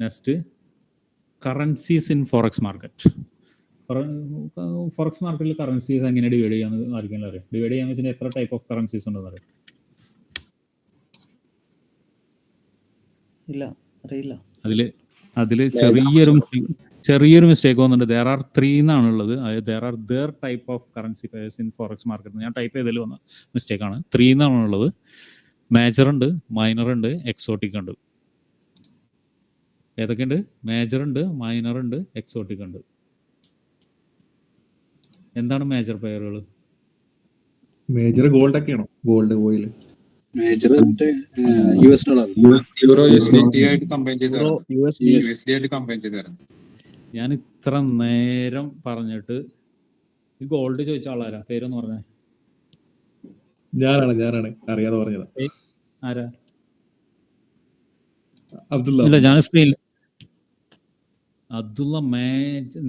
Next currencies in forex market. Forex മാർക്കറ്റിൽ currencies എങ്ങനെ divide ചെയ്യാന്ന് ആർക്കെങ്കിലും അറിയാം? ഡിവൈഡ് ചെയ്യാന്ന് വെച്ചാൽ എത്ര ടൈപ്പ് ഓഫ് കറൻസീസ് ഉണ്ടെന്ന് അറിയാം? ഇല്ല, അറിയില്ല. അതിൽ ചെറിയൊരു മിസ്റ്റേക്ക് വന്നിട്ടുണ്ട്. ദർ ആർ 3 എന്നാണുള്ളത്. There are there type of currency pairs in forex market. ഞാൻ ടൈപ്പ് ചെയ്തതിൽ വന്ന മിസ്റ്റേക്കാണ്. 3 എന്നാണുള്ളത്. മേജർ ഉണ്ട്, മൈനർ ഉണ്ട്, എക്സോട്ടിക് ഉണ്ട്. ഏതൊക്കെയുണ്ട്? മേജർ ഉണ്ട്, മൈനർ ഉണ്ട്, എക്സോട്ടിക് ഉണ്ട്. എന്താണ് മേജർ പെയറുകൾ? മേജർ ഗോൾഡ് ഒക്കെയാണോ? Gold, oil. Major US dollar, euro USD ആയിട്ട് കമ്പൈൻ ചെയ്ത് തരാം. ഞാൻ ഇത്ര നേരം പറഞ്ഞിട്ട് ഈ ഗോൾഡ് ചോദിച്ച ആളാരാ? പേരൊന്ന് പറഞ്ഞേ. ഞാനാണ് അറിയാതെ പറഞ്ഞത്. ആരാ? അബ്ദുള്ള. ഇല്ല, ഞാൻ സ്ക്രീനിൽ അബ്ദുള്ള.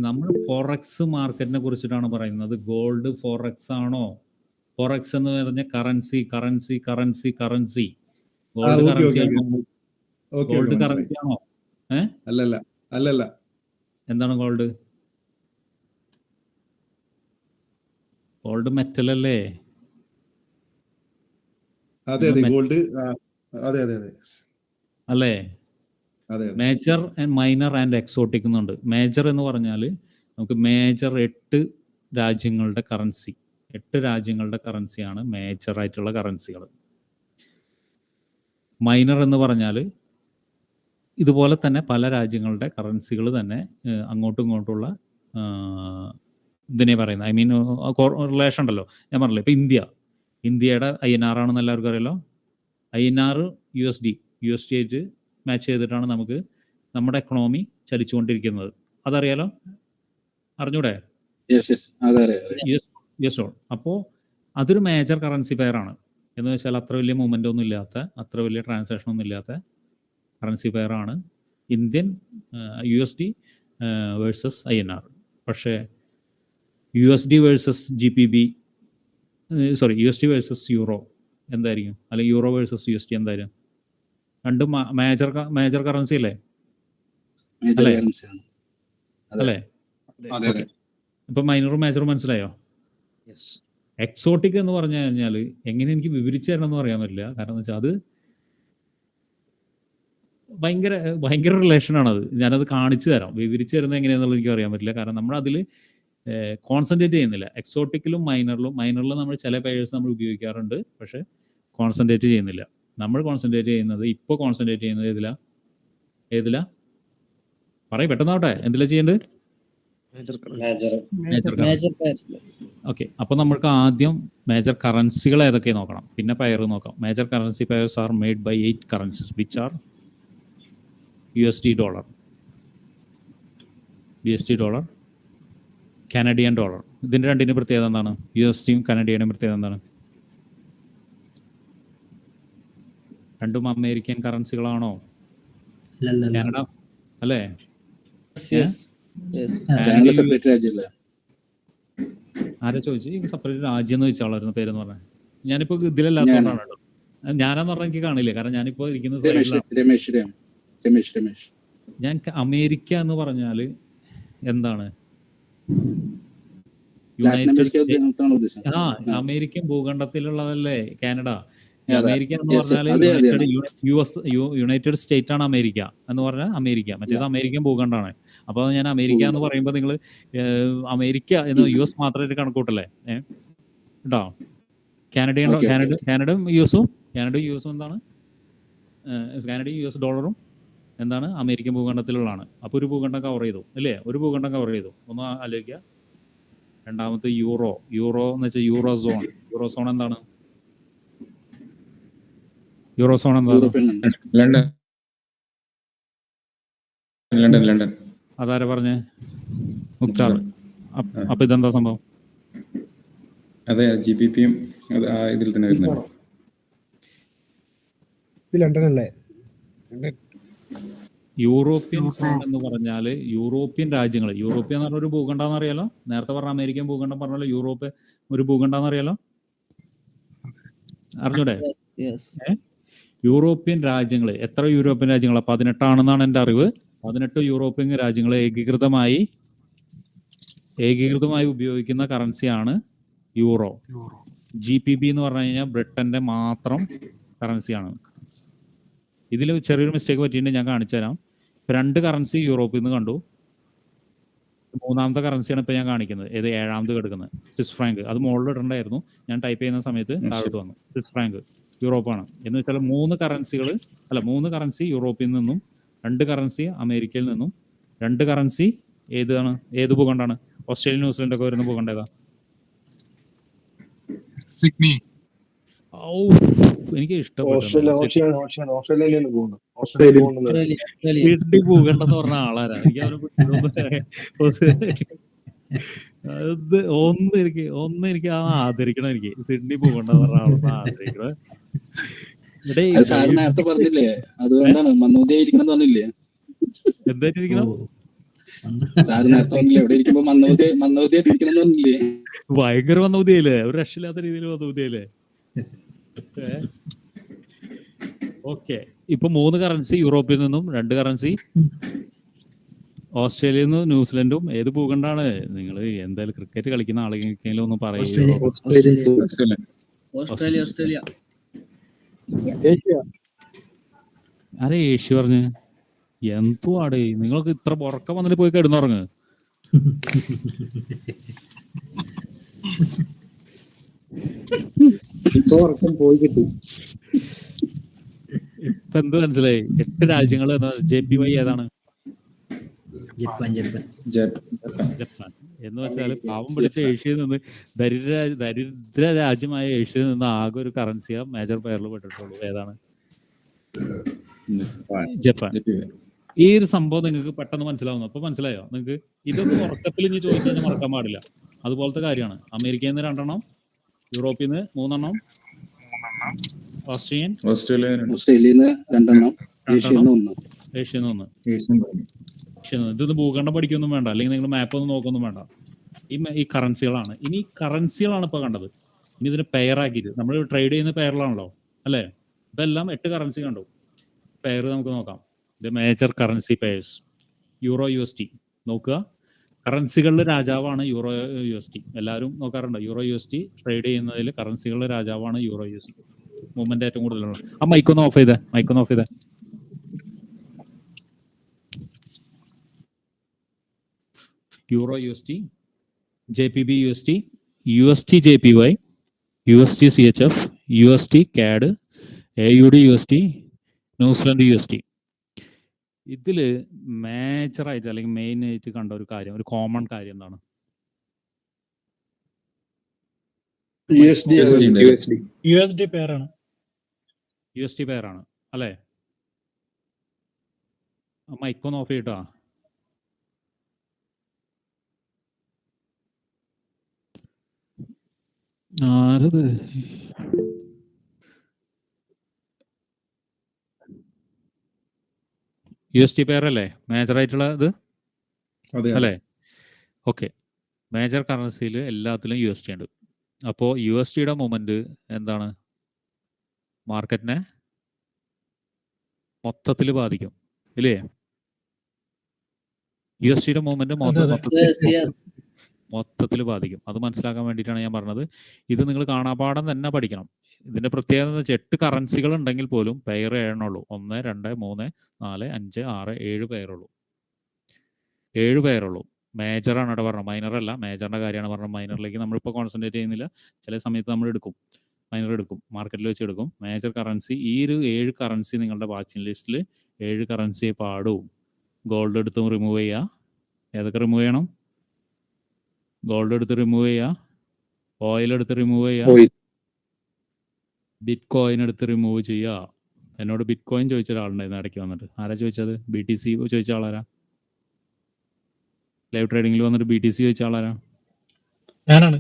നമ്മൾ ഫോറക്സ് മാർക്കറ്റിനെ കുറിച്ചിട്ടാണ് പറയുന്നത്. ഗോൾഡ് ഫോറക്സ് ആണോ? ഫോറക്സ് എന്ന് പറഞ്ഞ കറൻസി. ഗോൾഡ് കറൻസി ആണോ? ഗോൾഡ് കറൻസി ആണോ? അല്ലല്ല. എന്താണ് ഗോൾഡ്? ഗോൾഡ് മെറ്റൽ അല്ലേ? അതെ ഗോൾഡ്. അതെ അല്ലേ? Major and minor and exotic എന്നുണ്ട്. മേജർ എന്ന് പറഞ്ഞാൽ നമുക്ക് മേജർ 8 രാജ്യങ്ങളുടെ കറൻസി. 8 രാജ്യങ്ങളുടെ കറൻസിയാണ് മേജർ ആയിട്ടുള്ള കറൻസികൾ. മൈനർ എന്ന് പറഞ്ഞാൽ ഇതുപോലെ തന്നെ പല രാജ്യങ്ങളുടെ കറൻസികൾ തന്നെ അങ്ങോട്ടും ഇങ്ങോട്ടുള്ള ഇതിനെ പറയുന്നത്. ഐ മീൻ റിലേഷൻ ഉണ്ടല്ലോ. ഞാൻ പറഞ്ഞില്ലേ, ഇപ്പം ഇന്ത്യയുടെ INR ആണെന്ന് എല്ലാവർക്കും അറിയാലോ. INR USD ആയിട്ട് മാച്ച് ചെയ്തിട്ടാണ് നമുക്ക് നമ്മുടെ എക്കണോമി ചലിച്ചുകൊണ്ടിരിക്കുന്നത്. അതറിയാലോ? അറിഞ്ഞൂടെ? യെസ്. അപ്പോൾ അതൊരു മേജർ കറൻസി പെയറാണ്. എന്ന് വെച്ചാൽ അത്ര വലിയ മൂവ്മെൻ്റ് ഒന്നും ഇല്ലാത്ത, അത്ര വലിയ ട്രാൻസാക്ഷൻ ഒന്നും ഇല്ലാത്ത കറൻസി പെയറാണ് ഇന്ത്യൻ USD വേഴ്സസ് INR. പക്ഷേ USD versus GBP, USD versus euro എന്തായിരിക്കും? അല്ലെങ്കിൽ യൂറോ വേഴ്സസ് USD എന്തായിരിക്കും? രണ്ടും മേജർ കറൻസി അല്ലേ? അല്ലേ? ഇപ്പൊ മൈനറും മേജറും മനസ്സിലായോ? എക്സോട്ടിക് എന്ന് പറഞ്ഞു കഴിഞ്ഞാൽ എങ്ങനെ എനിക്ക് വിവരിച്ചു തരണം എന്ന് പറയാൻ പറ്റില്ല. കാരണം എന്ന് വെച്ചാൽ അത് ഭയങ്കര റിലേഷനാണത്. ഞാനത് കാണിച്ചു തരാം. വിവരിച്ചു തരുന്നത് എങ്ങനെയാണെന്നുള്ളത് എനിക്ക് അറിയാൻ പറ്റില്ല. കാരണം നമ്മൾ അതിൽ കോൺസെൻട്രേറ്റ് ചെയ്യുന്നില്ല. എക്സോട്ടിക്കിലും മൈനറിലും നമ്മൾ ചില പേഴ്സ് നമ്മൾ ഉപയോഗിക്കാറുണ്ട്, പക്ഷെ കോൺസെൻട്രേറ്റ് ചെയ്യുന്നില്ല. നമ്മൾ കോൺസെൻട്രേറ്റ് ചെയ്യുന്നത് ഏതിലാ? പറയും പെട്ടെന്നാവട്ടെ. എന്തിലാ ചെയ്യേണ്ടത്? ഓക്കെ. അപ്പോൾ നമുക്ക് ആദ്യം മേജർ കറൻസികൾ ഏതൊക്കെ നോക്കണം, പിന്നെ പെയർ നോക്കാം. Major currency pairs are made by 8 currencies which are USD dollar, Canadian dollar. ഇതിൻ്റെ രണ്ടിൻ്റെ പ്രത്യേകത എന്താണ്? USDയും കനഡിയനും പ്രത്യേകത എന്താണ്? രണ്ടും അമേരിക്കൻ കറൻസികളാണോ? കാനഡ അല്ലേ? ആരാ ചോദിച്ചു സെപ്പറേറ്റ് രാജ്യം എന്ന് ചോദിച്ചാളായിരുന്നു പേരെന്ന് പറഞ്ഞത്? ഞാനിപ്പോ ഇതിലല്ലാത്തതുകൊണ്ടാണ് കേട്ടോ. ഞാനെന്ന് പറഞ്ഞാൽ എനിക്ക് കാണില്ല, കാരണം ഞാനിപ്പോ ഇരിക്കുന്ന രമേശ്. ഞാൻ അമേരിക്ക എന്ന് പറഞ്ഞാൽ എന്താണ്? American ഭൂഖണ്ഡത്തിലുള്ളതല്ലേ Canada? അമേരിക്ക എന്ന് പറഞ്ഞാൽ യുണൈറ്റഡ് സ്റ്റേറ്റ് ആണ് അമേരിക്ക എന്ന് പറഞ്ഞാൽ അമേരിക്ക. മറ്റേത് അമേരിക്കൻ ഭൂഖണ്ഡമാണ്. അപ്പോൾ ഞാൻ അമേരിക്ക എന്ന് പറയുമ്പോൾ നിങ്ങൾ അമേരിക്ക എന്ന് US മാത്രമായിട്ട് കണക്കൂട്ടല്ലേ കേട്ടോ? കാനഡയും യുഎസും എന്താണ്? കാനഡയും US ഡോളറും എന്താണ്? അമേരിക്കൻ ഭൂഖണ്ഡത്തിലുള്ളതാണ്. അപ്പോൾ ഒരു ഭൂഖണ്ഡം കവർ ചെയ്തു അല്ലേ? ഒരു ഭൂഖണ്ഡം കവർ ചെയ്തു. ഒന്ന് ആലോചിക്കുക. രണ്ടാമത്തെ യൂറോ എന്ന് വെച്ചാൽ യൂറോസോൺ എന്താണ്? യൂറോസോൺ എന്താണ്? ലണ്ടൻ. അതാരാ പറഞ്ഞേ? മുക്താർ. അപ്പൊ ഇതെന്താ സംഭവം? അതെ, GBPയും ഇതിൽ തന്നെ വരുന്നുണ്ട്. ലണ്ടൻ അല്ലേ? യൂറോപ്യൻ സോൺ എന്ന് പറഞ്ഞാൽ യൂറോപ്യൻ രാജ്യങ്ങൾ. യൂറോപ്യ എന്ന് പറഞ്ഞ ഒരു ഭൂഖണ്ഡം അറിയാലോ? നേരത്തെ പറഞ്ഞ അമേരിക്കൻ ഭൂഖണ്ഡം പറഞ്ഞാലോ യൂറോപ്പ് ഒരു ഭൂഖണ്ഡം അറിയാലോ? അറിഞ്ഞൂടെ? യൂറോപ്യൻ രാജ്യങ്ങൾ എത്ര യൂറോപ്യൻ രാജ്യങ്ങളാണ്? 18 ആണെന്നാണ് എൻ്റെ അറിവ്. 18 യൂറോപ്യൻ രാജ്യങ്ങൾ ഏകീകൃതമായി ഉപയോഗിക്കുന്ന കറൻസിയാണ് യൂറോ. GPB എന്ന് പറഞ്ഞു കഴിഞ്ഞാൽ ബ്രിട്ടന്റെ മാത്രം കറൻസിയാണ്. ഇതിൽ ചെറിയൊരു മിസ്റ്റേക്ക് പറ്റിയിട്ടുണ്ട്, ഞാൻ കാണിച്ചു തരാം. 2 കറൻസി യൂറോപ്പിൽ നിന്ന് കണ്ടു. 3ാമത്തെ കറൻസിയാണ് ഇപ്പൊ ഞാൻ കാണിക്കുന്നത്. ഏത് 7ാമത് കിടക്കുന്നത് സ്വിസ് ഫ്രാങ്ക്. അത് മുകളിൽ ഇടണ്ടായിരുന്നു, ഞാൻ ടൈപ്പ് ചെയ്യുന്ന സമയത്ത് താഴോട്ട് വന്നു. സ്വിസ് ഫ്രാങ്ക് യൂറോപ്പാണ്. എന്ന് വെച്ചാൽ 3 കറൻസി യൂറോപ്പിൽ നിന്നും, 2 കറൻസി അമേരിക്കയിൽ നിന്നും, 2 കറൻസി ഏത് ഭൂഖണ്ഡാണ്? ഓസ്ട്രേലിയ, ന്യൂസിലൻഡ് ഒക്കെ വരുന്ന ഭൂഖണ്ഡം ഏതാ? സിഡ്നി. എനിക്ക് ഇഷ്ടപ്പെട്ടു. ഓസ്ട്രേലിയ സിഡ്നി ഭൂഖണ്ഡം എന്ന് പറഞ്ഞ ആളാരാ? എനിക്ക് അവനെ എനിക്ക് ആദരിക്കണം. എനിക്ക് സിഡ്നി ഭൂഖണ്ഡം എന്ന് പറഞ്ഞ ആളൊന്ന് ആദരിക്കണം. സാറ് നേരത്തെ പറഞ്ഞില്ലേ, അതുകൊണ്ടാണ് മന്നൂതിയായിരിക്കണം പറഞ്ഞില്ലേ? എന്തായിട്ടിരിക്കണം? സാറ് നേരത്തെ പറഞ്ഞില്ലേ എവിടെ ഇരിക്കുമ്പോ മന്നൂതിയായിട്ടിരിക്കണം പറഞ്ഞില്ലേ? ഭയങ്കര മന്നൂതിയല്ലേ, ഒരു രക്ഷയില്ലാത്ത രീതിയിൽ മന്നൂതിയല്ലേ. ഓക്കെ, ഇപ്പൊ 3 കറൻസി യൂറോപ്പിൽ നിന്നും, 2 കറൻസി ഓസ്ട്രേലിയയിൽ നിന്നും, ന്യൂസിലൻഡും. ഏത് ഭൂഖണ്ഡാണ്? നിങ്ങൾ എന്തായാലും ക്രിക്കറ്റ് കളിക്കുന്ന ആളെങ്കിലും ഒന്ന് പറയുക. ആരെ ഏഷ്യ പറഞ്ഞ്? എന്തോ ആടേ, നിങ്ങൾക്ക് ഇത്ര ഉറക്കം വന്നിട്ട് പോയി കിടന്നുറങ്ങ്. ഇപ്പൊ ഉറക്കം പോയി കിട്ടി. ഇപ്പൊ എന്ത് മനസ്സിലായി? 8 രാജ്യങ്ങൾ. JPY ഏതാണ്? ജപ്പാൻ. എന്ന് വെച്ചാൽ പാവം പിടിച്ച ഏഷ്യയിൽ നിന്ന്, ദരിദ്ര രാജ്യമായ ഏഷ്യയിൽ നിന്ന് ആകെ ഒരു കറൻസിയാ മേജർ പെയറിൽ പെട്ടിട്ടുള്ളൂ. ഏതാണ്? ജപ്പാൻ. ഈ ഒരു സംഭവം നിങ്ങൾക്ക് പെട്ടെന്ന് മനസ്സിലാവുന്നു. അപ്പൊ മനസ്സിലായോ നിങ്ങൾക്ക്? ഇതൊന്നും ഉറക്കത്തിൽ ഇനി ചോദിച്ചു കഴിഞ്ഞാൽ മറക്കാൻ പാടില്ല. അതുപോലത്തെ കാര്യമാണ്. അമേരിക്കയിൽ നിന്ന് 2 എണ്ണം, യൂറോപ്പിൽ നിന്ന് 3 എണ്ണം, ഓസ്ട്രേലിയയിൽ നിന്ന് 2 എണ്ണം, ഏഷ്യയിൽ നിന്ന് 1. ഇതൊന്നും ഭൂഖണ്ഡം പഠിക്കൊന്നും വേണ്ട, അല്ലെങ്കിൽ നിങ്ങൾ മാപ്പ് ഒന്നും നോക്കൊന്നും വേണ്ട. ഈ കറൻസികളാണ്. ഇനി കറൻസികളാണ് ഇപ്പൊ കണ്ടത്. ഇനി ഇതിന് പെയറാക്കിയിട്ട് നമ്മൾ ട്രേഡ് ചെയ്യുന്ന പെയറിലാണല്ലോ അല്ലേ? ഇതെല്ലാം 8 കറൻസി കണ്ടു. പെയർ നമുക്ക് നോക്കാം. ഇത് major currency pairs. Euro USD നോക്കുക. കറൻസികളുടെ രാജാവാണ് യൂറോ USD. എല്ലാവരും നോക്കാറുണ്ട്. യൂറോ USD ട്രേഡ് ചെയ്യുന്നതിൽ കറൻസികളുടെ രാജാവാണ് യൂറോ USD. മൂവ്മെന്റ് ഏറ്റവും കൂടുതലാണ്. ആ മൈക്കൊന്ന് ഓഫ് ചെയ്തേ. Euro USD, JPB USD, USD JPY, USD CHF, USD CAD, AUD USD, New Zealand USD. ഇതില് മേജറായിട്ട് അല്ലെങ്കിൽ മെയിൻ ആയിട്ട് കണ്ട ഒരു കാര്യം, ഒരു കോമൺ കാര്യം എന്താണ്? USD പെയറാണ്. USD പെയറാണ് അല്ലേ? മൈക്കൊന്ന് ഓഫ് ചെയ്യട്ടോ. ആരത്? USD പെയർ അല്ലേ മേജർ ആയിട്ടുള്ള ഇത് അല്ലേ? ഓക്കെ, മേജർ കറൻസിയിൽ എല്ലാത്തിലും USD ഉണ്ട്. അപ്പോൾ USDയുടെ മൂവ്മെന്റ് എന്താണ്? മാർക്കറ്റിനെ മൊത്തത്തിൽ ബാധിക്കും ഇല്ലേ? USDയുടെ മൂവ്മെന്റ് മൊത്തത്തിൽ ബാധിക്കും. അത് മനസ്സിലാക്കാൻ വേണ്ടിയിട്ടാണ് ഞാൻ പറഞ്ഞത്. ഇത് നിങ്ങൾ കാണാപാഠം തന്നെ പഠിക്കണം. ഇതിന്റെ പ്രത്യേകത എന്ന് വെച്ചാൽ 8 കറൻസികൾ ഉണ്ടെങ്കിൽ പോലും പെയർ 7 ഉള്ളൂ. 1, 2, 3, 4, 5, 6, 7 പെയറുള്ളൂ. 7 പെയറുള്ളൂ. മേജറാണ് ഇവിടെ പറഞ്ഞത്, മൈനർ അല്ല. മേജറിന്റെ കാര്യമാണ് പറഞ്ഞത്. മൈനറിലേക്ക് നമ്മളിപ്പോൾ കോൺസെൻട്രേറ്റ് ചെയ്യുന്നില്ല. ചില സമയത്ത് നമ്മൾ എടുക്കും, മൈനർ എടുക്കും, മാർക്കറ്റിൽ വെച്ച് എടുക്കും. മേജർ കറൻസി, ഈ ഒരു 7 കറൻസി നിങ്ങളുടെ വാച്ചിങ് ലിസ്റ്റിൽ 7 കറൻസിയെ പാടൂ. ഗോൾഡ് എടുത്തും റിമൂവ് ചെയ്യുക. ഏതൊക്കെ റിമൂവ് ചെയ്യണം? ഗോൾഡ് എടുത്ത് റിമൂവ് ചെയ്യുക, ഓയിൽ എടുത്ത് റിമൂവ് ചെയ്യുക, ബിറ്റ് കോയിൻ എടുത്ത് റിമൂവ് ചെയ്യുക. എന്നോട് ബിറ്റ് കോയിൻ ചോദിച്ച ഒരാളുണ്ടായിരുന്നു ഇടയ്ക്ക് വന്നിട്ട്. ആരാ ചോദിച്ചത്? BTC ചോദിച്ച ആളാരാ? ലൈവ് ട്രേഡിങ്ങിൽ വന്നിട്ട് BTC ചോദിച്ച ആളാരാ? ഞാനാണ്.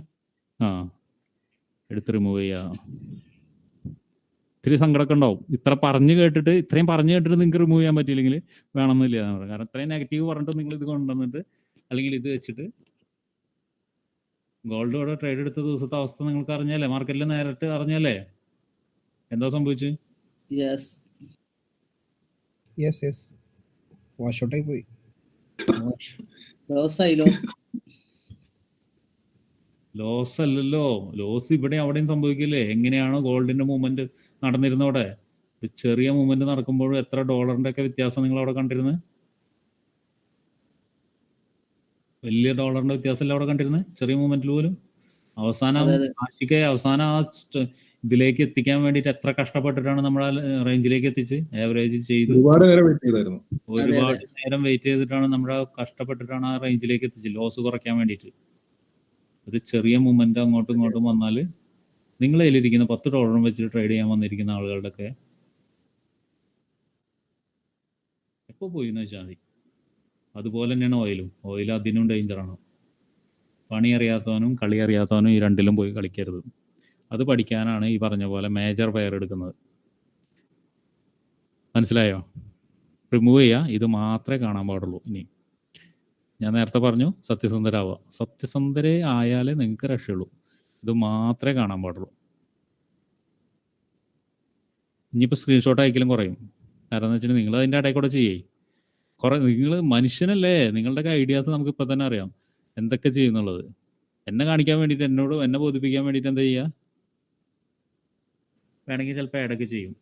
എടുത്ത് റിമൂവ് ചെയ്യുക. ഇത്തിരി സങ്കടമൊക്കെ ഉണ്ടാവും. ഇത്രയും പറഞ്ഞു കേട്ടിട്ട് നിങ്ങൾക്ക് റിമൂവ് ചെയ്യാൻ പറ്റിയില്ലെങ്കിൽ വേണമെന്നില്ല എന്ന് പറയാം. കാരണം ഇത്രയും നെഗറ്റീവ് പറഞ്ഞിട്ട് നിങ്ങൾ ഇത് കൊണ്ടുവന്നിട്ട് അല്ലെങ്കിൽ ഇത് വെച്ചിട്ട് ഗോൾഡ് ഇവിടെ ട്രേഡ് എടുത്ത ദിവസത്തെ അവസ്ഥ നിങ്ങൾക്ക് അറിഞ്ഞല്ലേ? മാർക്കറ്റിൽ നേരിട്ട് അറിഞ്ഞല്ലേ എന്താ സംഭവിച്ചു? വാഷൗട്ടായി പോയി. ലോസ് അല്ലല്ലോ, ലോസ് ഇവിടെ അവിടെയും സംഭവിക്കില്ലേ? എങ്ങനെയാണോ ഗോൾഡിന്റെ മൂവ്മെന്റ് നടന്നിരുന്നവിടെ, ഒരു ചെറിയ മൂവ്മെന്റ് നടക്കുമ്പോഴും എത്ര ഡോളറിന്റെ ഒക്കെ വ്യത്യാസം നിങ്ങൾ അവിടെ കണ്ടിരുന്നത്? വലിയ ഡോളറിന്റെ വ്യത്യാസമല്ല അവിടെ കണ്ടിരുന്നത് ചെറിയ മൂവ്മെന്റിൽ പോലും. അവസാനം അവസാനം ആ ഇതിലേക്ക് എത്തിക്കാൻ വേണ്ടിയിട്ട് എത്ര കഷ്ടപ്പെട്ടിട്ടാണ് നമ്മൾ ആ റേഞ്ചിലേക്ക് എത്തിച്ച് ആവറേജ് ചെയ്ത് ഒരുപാട് നേരം വെയിറ്റ് ചെയ്തായിരുന്നു. ഒരുപാട് നേരം വെയിറ്റ് ചെയ്തിട്ടാണ് നമ്മുടെ കഷ്ടപ്പെട്ടിട്ടാണ് ആ റേഞ്ചിലേക്ക് എത്തിച്ച് ലോസ് കുറയ്ക്കാൻ വേണ്ടിയിട്ട്. ഒരു ചെറിയ മൂവ്മെന്റ് അങ്ങോട്ടും ഇങ്ങോട്ടും വന്നാൽ നിങ്ങൾ അതിലിരിക്കുന്ന $10 വെച്ചിട്ട് ട്രേഡ് ചെയ്യാൻ വന്നിരിക്കുന്ന ആളുകളുടെ ഒക്കെ എപ്പോൾ പോയി എന്ന് വെച്ചാൽ മതി. അതുപോലെ തന്നെയാണ് ഓയിൽ അതിനും ഡേഞ്ചറാണ്. പണി അറിയാത്തവനും കളി അറിയാത്തവനും ഈ രണ്ടിലും പോയി കളിക്കരുത്. അത് പഠിക്കാനാണ് ഈ പറഞ്ഞ പോലെ മേജർ പെയർ എടുക്കുന്നത്. മനസ്സിലായോ? റിമൂവ് ചെയ്യുക, ഇത് മാത്രമേ കാണാൻ പാടുള്ളൂ. ഇനി ഞാൻ നേരത്തെ പറഞ്ഞു സത്യസന്ധരാവുക. സത്യസന്ധരെ ആയാലേ നിങ്ങൾക്ക് രക്ഷയുള്ളൂ. ഇത് മാത്രമേ കാണാൻ പാടുള്ളൂ. ഇനിയിപ്പോൾ സ്ക്രീൻഷോട്ട് അയക്കലും കുറയും. കാരണം എന്ന് വെച്ചിട്ടുണ്ടെങ്കിൽ നിങ്ങൾ അതിൻ്റെ ഇടയിൽ കൂടെ ചെയ്യേ നിങ്ങൾ മനുഷ്യനല്ലേ, നിങ്ങളുടെയൊക്കെ ഐഡിയാസ് നമുക്ക് ഇപ്പം തന്നെ അറിയാം എന്തൊക്കെ ചെയ്യുന്നുള്ളത്. എന്നെ കാണിക്കാൻ വേണ്ടിയിട്ട് എന്നെ ബോധിപ്പിക്കാൻ വേണ്ടിയിട്ട് എന്താ ചെയ്യുക? വേണമെങ്കിൽ ചിലപ്പോൾ ഇടയ്ക്ക് ചെയ്യും.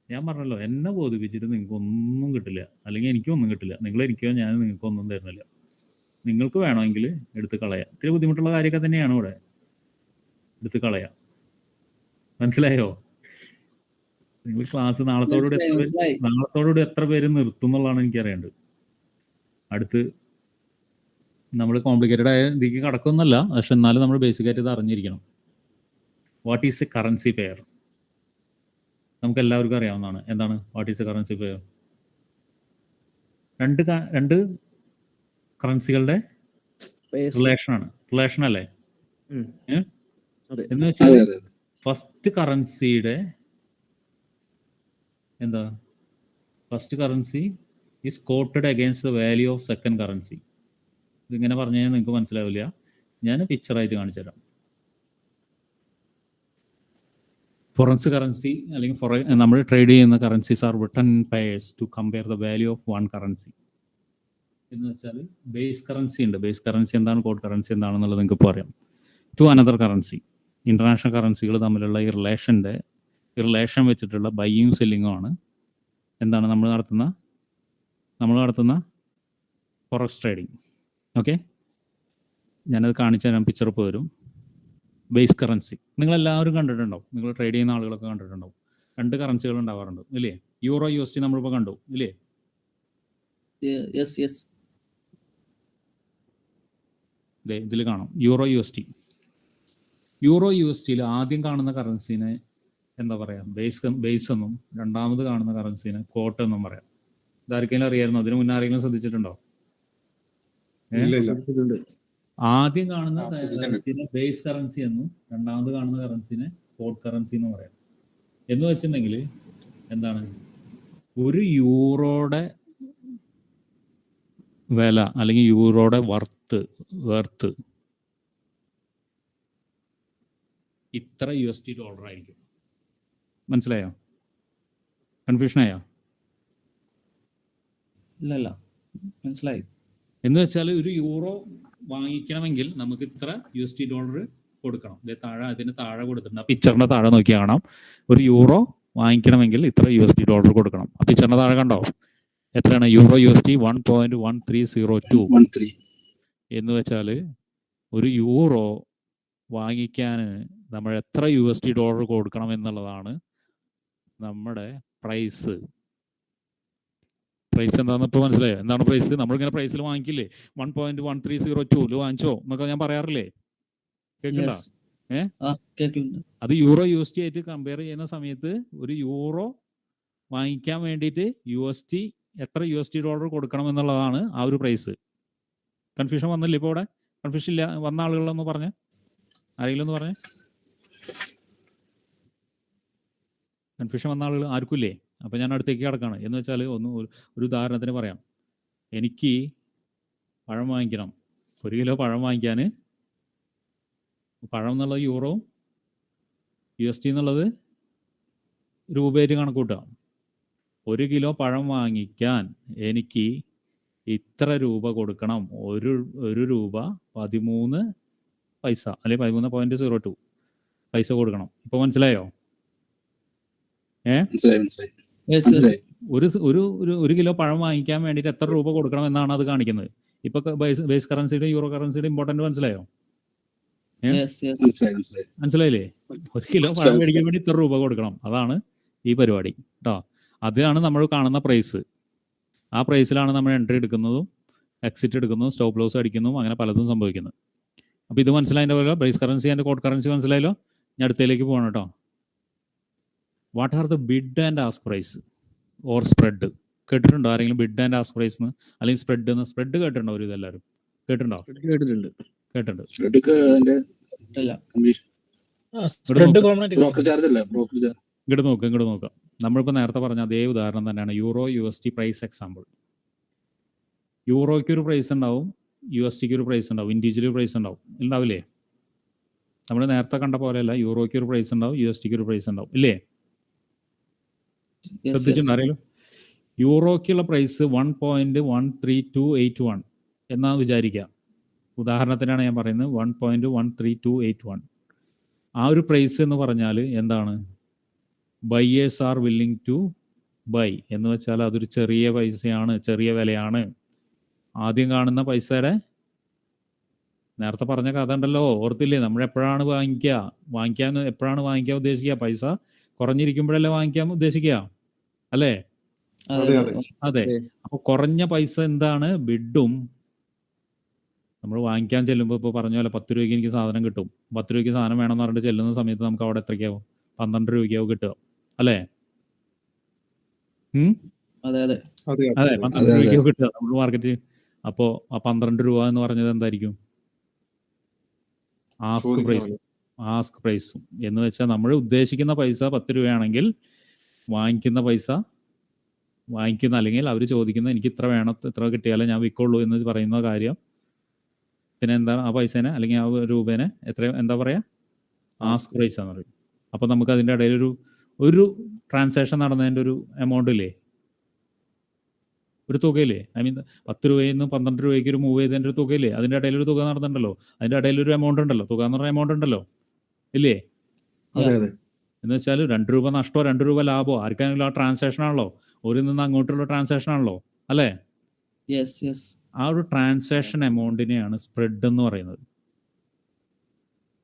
ഞാൻ പറഞ്ഞല്ലോ, എന്നെ ബോധിപ്പിച്ചിട്ട് നിങ്ങൾക്ക് ഒന്നും കിട്ടില്ല, അല്ലെങ്കിൽ എനിക്കൊന്നും കിട്ടില്ല. നിങ്ങളിരിക്കുകയോ ഞാൻ നിങ്ങൾക്കൊന്നും തരുന്നില്ല. നിങ്ങൾക്ക് വേണമെങ്കിൽ എടുത്ത് കളയാം. ഇത്തിരി ബുദ്ധിമുട്ടുള്ള കാര്യമൊക്കെ തന്നെയാണ് ഇവിടെ, എടുത്ത് മനസ്സിലായോ? നിങ്ങൾ ക്ലാസ് നാളത്തോടുകൂടി എത്ര പേര് നിർത്തും എന്നുള്ളതാണ് എനിക്കറിയേണ്ടത്. അടുത്ത് നമ്മൾ കോംപ്ലിക്കേറ്റഡ് ആയ ഇതിലേക്ക് കടക്കൊന്നുമല്ല, പക്ഷെ എന്നാലും നമ്മൾ ബേസിക്കായിട്ട് ഇത് അറിഞ്ഞിരിക്കണം. What is a currency pair? നമുക്ക് എല്ലാവർക്കും അറിയാവുന്നതാണ്. എന്താണ് what is a currency pair? രണ്ട് കറൻസികളുടെ റിലേഷൻ അല്ലേ? എന്ന് വെച്ചാൽ ഫസ്റ്റ് കറൻസിയുടെ എന്താ? First currency is quoted against the value of second currency. ഇതിങ്ങനെ പറഞ്ഞു കഴിഞ്ഞാൽ നിങ്ങൾക്ക് മനസ്സിലാവില്ല. ഞാൻ പിക്ചറായിട്ട് കാണിച്ചു തരാം. ഫോറൻസ് കറൻസി അല്ലെങ്കിൽ നമ്മൾ ട്രേഡ് ചെയ്യുന്ന currencies are written pairs to compare the value of one currency. എന്ന് വെച്ചാൽ ബേസ് കറൻസി ഉണ്ട്. ബേസ് കറൻസി എന്താണ്, കോഡ് കറൻസി എന്താണെന്നുള്ളത് നിങ്ങൾക്ക് ഇപ്പോൾ അറിയാം. To another currency. ഇന്റർനാഷണൽ കറൻസികൾ തമ്മിലുള്ള ഈ റിലേഷൻ വെച്ചിട്ടുള്ള ബൈയും സെല്ലിങ്ങും ആണ് എന്താണ് നമ്മൾ നടത്തുന്ന ഫോറക്സ് ട്രേഡിങ്. ഓക്കെ, ഞാനത് കാണിച്ചു തരാം. പിക്ചർ ഇപ്പോൾ വരും. ബേസ് കറൻസി നിങ്ങളെല്ലാവരും കണ്ടിട്ടുണ്ടാവും, നിങ്ങൾ ട്രേഡ് ചെയ്യുന്ന ആളുകളൊക്കെ കണ്ടിട്ടുണ്ടാവും. രണ്ട് കറൻസികൾ ഉണ്ടാവാറുണ്ട് ഇല്ലേ? യൂറോ USD നമ്മളിപ്പോൾ കണ്ടു ഇല്ലേ? ഇതിൽ കാണാം യൂറോ USD ആദ്യം കാണുന്ന കറൻസിനെ എന്താ പറയാ? ബേസ് എന്നും രണ്ടാമത് കാണുന്ന കറൻസിനെ കോട്ട് എന്നും പറയാം. ഇതാർക്കെങ്കിലും അറിയായിരുന്നു? അതിന് മുന്നേ ആരെങ്കിലും ശ്രദ്ധിച്ചിട്ടുണ്ടോ? ആദ്യം കാണുന്ന കറൻസിനെ ബേസ് കറൻസി എന്നും രണ്ടാമത് കാണുന്ന കറൻസിനെ കോട്ട് കറൻസി എന്ന് പറയാം. എന്ന് വെച്ചിട്ടുണ്ടെങ്കിൽ എന്താണ്, ഒരു യൂറോയുടെ വില അല്ലെങ്കിൽ യൂറോയുടെ വർത്ത് ഇത്ര USD ആയിരിക്കും. മനസ്സിലായോ? കൺഫ്യൂഷനായോ? ഇല്ലല്ല, മനസ്സിലായി. എന്ന് വെച്ചാൽ ഒരു യൂറോ വാങ്ങിക്കണമെങ്കിൽ നമുക്ക് ഇത്ര USD കൊടുക്കണം. അതിന് താഴെ കൊടുത്തിട്ടുണ്ട്. ആ പിക്ചറിന്റെ താഴെ നോക്കി കാണാം. ഒരു യൂറോ വാങ്ങിക്കണമെങ്കിൽ ഇത്ര USD കൊടുക്കണം. ആ പിക്ചറിന്റെ താഴെ കണ്ടോ എത്രയാണ്? യൂറോ USD 1.1302 എന്ന് വെച്ചാൽ ഒരു യൂറോ വാങ്ങിക്കാൻ നമ്മൾ എത്ര USD കൊടുക്കണം എന്നുള്ളതാണ് നമ്മുടെ പ്രൈസ്. എന്താണെന്ന് ഇപ്പോൾ മനസ്സിലായോ? എന്താണ് പ്രൈസ്? നമ്മളിങ്ങനെ പ്രൈസിൽ വാങ്ങിക്കില്ലേ? 1.1302 വാങ്ങിച്ചോ എന്നൊക്കെ ഞാൻ പറയാറില്ലേ? കേൾക്കണ്ട? അത് യൂറോ USD ആയിട്ട് കമ്പയർ ചെയ്യുന്ന സമയത്ത് ഒരു യൂറോ വാങ്ങിക്കാൻ വേണ്ടിയിട്ട് എത്ര USD കൊടുക്കണം എന്നുള്ളതാണ് ആ ഒരു പ്രൈസ്. കൺഫ്യൂഷൻ വന്നില്ലേ ഇപ്പോൾ ഇവിടെ? കൺഫ്യൂഷൻ ഇല്ല വന്ന ആളുകളൊന്ന് പറഞ്ഞേ, ആരെങ്കിലും ഒന്ന് പറഞ്ഞേ. കൺഫ്യൂഷൻ വന്ന ആളുകൾ ആർക്കും ഇല്ലേ? അപ്പോൾ ഞാൻ അടുത്തേക്ക് കിടക്കാണ്. എന്ന് വെച്ചാൽ ഒരു ഉദാഹരണത്തിന് പറയാം. എനിക്ക് പഴം വാങ്ങിക്കണം. 1 കിലോ പഴം വാങ്ങിക്കാൻ, പഴം എന്നുള്ളത് യൂറോ, USD എന്നുള്ളത് രൂപയായിട്ട് കണക്കൂട്ടുക. 1 കിലോ പഴം വാങ്ങിക്കാൻ എനിക്ക് ഇത്ര രൂപ കൊടുക്കണം, ഒരു രൂപ 13 പൈസ അല്ലെങ്കിൽ 13.02 പൈസ കൊടുക്കണം. ഇപ്പൊ മനസ്സിലായോ? മനസ്സിലായി. Yes, yes. ഒരു കിലോ പഴം വാങ്ങിക്കാൻ വേണ്ടിയിട്ട് എത്ര രൂപ കൊടുക്കണം എന്നാണ് അത് കാണിക്കുന്നത്. ഇപ്പൊ ബേസ് കറൻസിയുടെ യൂറോ കറൻസിയുടെ ഇമ്പോർട്ടന്റ് മനസ്സിലായോ? Yes, yes. മനസ്സിലായില്ലേ? ഒരു കിലോ പഴം മേടിക്കാൻ വേണ്ടി ഇത്ര രൂപ കൊടുക്കണം. അതാണ് ഈ പരിപാടി കേട്ടോ. അതാണ് നമ്മൾ കാണുന്ന പ്രൈസ്. ആ പ്രൈസിലാണ് നമ്മൾ എൻട്രി എടുക്കുന്നതും എക്സിറ്റ് എടുക്കുന്നതും സ്റ്റോപ്പ് ലോസ് അടിക്കുന്നതും അങ്ങനെ പലതും സംഭവിക്കുന്നത്. അപ്പോൾ ഇത് മനസ്സിലായതിൻ്റെ പോലെ base currency and quote currency മനസ്സിലായല്ലോ. ഞാൻ അടുത്തേക്ക് പോകണം കേട്ടോ. What are the bid and ask price or spread? കേട്ടിട്ടുണ്ടോ ആരെങ്കിലും ബിഡ് ആൻഡ് ആസ്ക് പ്രൈസ് അല്ലെങ്കിൽ സ്പ്രെഡ് കേട്ടിട്ടുണ്ടോ? ഒരു ഇതെല്ലാവരും കേട്ടിട്ടുണ്ടോ? കേട്ടിട്ടുണ്ട്. ഇങ്ങോട്ട് നോക്കാം. നമ്മളിപ്പോൾ നേരത്തെ പറഞ്ഞ അതേ ഉദാഹരണം തന്നെയാണ് യൂറോ USD പ്രൈസ് എക്സാമ്പിൾ. യൂറോയ്ക്ക് ഒരു പ്രൈസ് ഉണ്ടാവും, USDക്ക് ഒരു പ്രൈസ് ഉണ്ടാവും, ഇൻഡിവിജ്വൽ പ്രൈസ് ഉണ്ടാവില്ലേ? നമ്മൾ നേരത്തെ കണ്ട പോലെയല്ല, യൂറോയ്ക്ക് ഒരു പ്രൈസ് ഉണ്ടാവും, USDക്ക് ഒരു പ്രൈസ് ഉണ്ടാവും, ഇല്ലേ? ശ്രദ്ധിച്ചിട്ടുണ്ടോ അറിയാലോ? യൂറോയ്ക്കുള്ള പ്രൈസ് 1.13281 എന്നാ വിചാരിക്കുക. ഉദാഹരണത്തിനാണ് ഞാൻ പറയുന്നത് 1.13281. ആ ഒരു പ്രൈസ് എന്ന് പറഞ്ഞാൽ എന്താണ്? Buyers are willing to buy എന്ന് വെച്ചാൽ അതൊരു ചെറിയ പൈസയാണ്, ചെറിയ വിലയാണ്. ആദ്യം കാണുന്ന പൈസയുടെ നേരത്തെ പറഞ്ഞ കഥ ഉണ്ടല്ലോ, ഓർത്തില്ലേ? നമ്മൾ എപ്പോഴാണ് വാങ്ങിക്കാൻ എപ്പോഴാണ് വാങ്ങിക്കാൻ ഉദ്ദേശിക്കുക? പൈസ കുറഞ്ഞിരിക്കുമ്പോഴല്ലേ വാങ്ങിക്കാൻ ഉദ്ദേശിക്കുക, അല്ലേ? അതെ. അപ്പൊ കുറഞ്ഞ പൈസ എന്താണ്? ബിഡും. നമ്മൾ വാങ്ങിക്കാൻ ചെല്ലുമ്പോൾ ഇപ്പോൾ പറഞ്ഞ പോലെ 10 രൂപയ്ക്ക് എനിക്ക് സാധനം കിട്ടും. 10 രൂപയ്ക്ക് സാധനം വേണമെന്ന് പറഞ്ഞിട്ട് ചെല്ലുന്ന സമയത്ത് നമുക്ക് അവിടെ എത്രയ്ക്കാവും? 12 രൂപയ്ക്കാവും കിട്ടുക, അല്ലേ? അതെ 12 രൂപയ്ക്കാവും കിട്ടുക നമ്മൾ മാർക്കറ്റ്. അപ്പോൾ ആ 12 രൂപ എന്ന് പറഞ്ഞത് എന്തായിരിക്കും? ആസ്ക് പ്രൈസും എന്ന് വെച്ചാൽ നമ്മൾ ഉദ്ദേശിക്കുന്ന പൈസ 10 രൂപയാണെങ്കിൽ വാങ്ങിക്കുന്ന അല്ലെങ്കിൽ അവർ ചോദിക്കുന്ന എനിക്ക് ഇത്ര വേണം, ഇത്ര കിട്ടിയാലേ ഞാൻ വിൽക്കുള്ളൂ എന്ന് പറയുന്ന കാര്യം പിന്നെ എന്താണ്? ആ പൈസേനെ അല്ലെങ്കിൽ ആ രൂപേനെ എന്താ പറയുക? ആസ്ക് പ്രൈസ് എന്ന് പറയും. അപ്പോൾ നമുക്ക് അതിൻ്റെ ഇടയിൽ ഒരു ട്രാൻസാക്ഷൻ നടന്നതിൻ്റെ ഒരു എമൗണ്ട് ഇല്ലേ, ഒരു തുകയില്ലേ? 10 രൂപയിൽ നിന്ന് 12 രൂപയ്ക്ക് ഒരു മൂവ് ചെയ്തതിൻ്റെ ഒരു തുകയില്ലേ? അതിൻ്റെ ഇടയിൽ ഒരു തുക നടന്നിട്ടുണ്ടല്ലോ, അതിൻ്റെ ഇടയിൽ ഒരു എമൗണ്ട് ഉണ്ടല്ലോ, തുക എന്ന് പറഞ്ഞ എമൗണ്ട് ഉണ്ടല്ലോ, ഇല്ലേ? എന്ന് വെച്ചാൽ 2 രൂപ നഷ്ടമോ 2 രൂപ ലാഭമോ ആർക്കാണെങ്കിലും ആ ട്രാൻസാക്ഷൻ ആണല്ലോ, ഒരു നിന്ന് അങ്ങോട്ടുള്ള ട്രാൻസാക്ഷൻ ആണല്ലോ, അല്ലേ? ആ ഒരു ട്രാൻസാക്ഷൻ എമൗണ്ടിനെയാണ് സ്പ്രെഡ് എന്ന് പറയുന്നത്.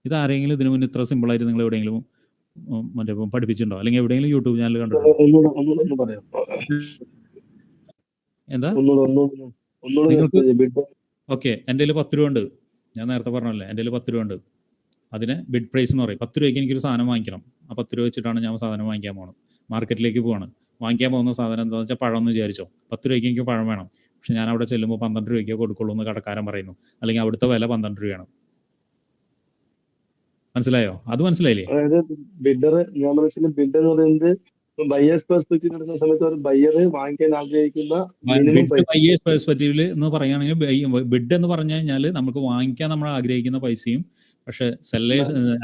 ഇതാരെങ്കിലും ഇതിനു മുന്നേ ഇത്ര സിമ്പിളായിട്ട് നിങ്ങൾ എവിടെയെങ്കിലും മറ്റേ പഠിപ്പിച്ചിട്ടുണ്ടോ? അല്ലെങ്കിൽ എവിടെയെങ്കിലും യൂട്യൂബ് ചാനൽ കണ്ടിട്ടുണ്ടോ? എന്താ? ഓക്കെ, എൻ്റെ കയ്യിൽ 10 രൂപ ഉണ്ട്. ഞാൻ നേരത്തെ പറഞ്ഞല്ലേ, എൻ്റെ കയ്യിൽ 10 രൂപ ഉണ്ട്. അതിന് ബിഡ് പ്രൈസ് എന്ന് പറയും. 10 രൂപയ്ക്ക് എനിക്കൊരു സാധനം വാങ്ങിക്കണം. ആ 10 രൂപ വെച്ചിട്ടാണ് ഞാൻ സാധനം വാങ്ങിക്കാൻ പോകുന്നത്. മാർക്കറ്റിലേക്ക് പോവാണ്. വാങ്ങിക്കാൻ പോകുന്ന സാധനം എന്താണെന്ന് വെച്ചാൽ പഴം എന്ന് വിചാരിച്ചോ. 10 രൂപയ്ക്ക് എനിക്ക് പഴം വേണം. പക്ഷെ ഞാൻ അവിടെ ചെല്ലുമ്പോൾ 12 രൂപയ്ക്കോ കൊടുക്കുള്ളൂ എന്ന് കടക്കാരൻ പറയുന്നു. അല്ലെങ്കിൽ അവിടുത്തെ വില 12 രൂപയാണ്. മനസ്സിലായോ? അത് മനസ്സിലായില്ലേ? അതായത് ബിഡർ, ഞാൻ മനസ്സിലായി, ബിഡ് എന്ന് പറയുന്നത് ബയേഴ്സ് പെർസ്പെക്റ്റീവ് എടുക്കുന്ന സമയത്ത് ഒരു ബയ്യർ വാങ്ങിക്കാൻ ആഗ്രഹിക്കുന്ന ബയേഴ്സ് പെർസ്പെക്റ്റീവില് എന്ന് പറയുകയാണെങ്കിൽ ബിഡ് എന്ന് പറഞ്ഞു കഴിഞ്ഞാൽ നമുക്ക് വാങ്ങിക്കാൻ നമ്മൾ ആഗ്രഹിക്കുന്ന പൈസയും, പക്ഷെ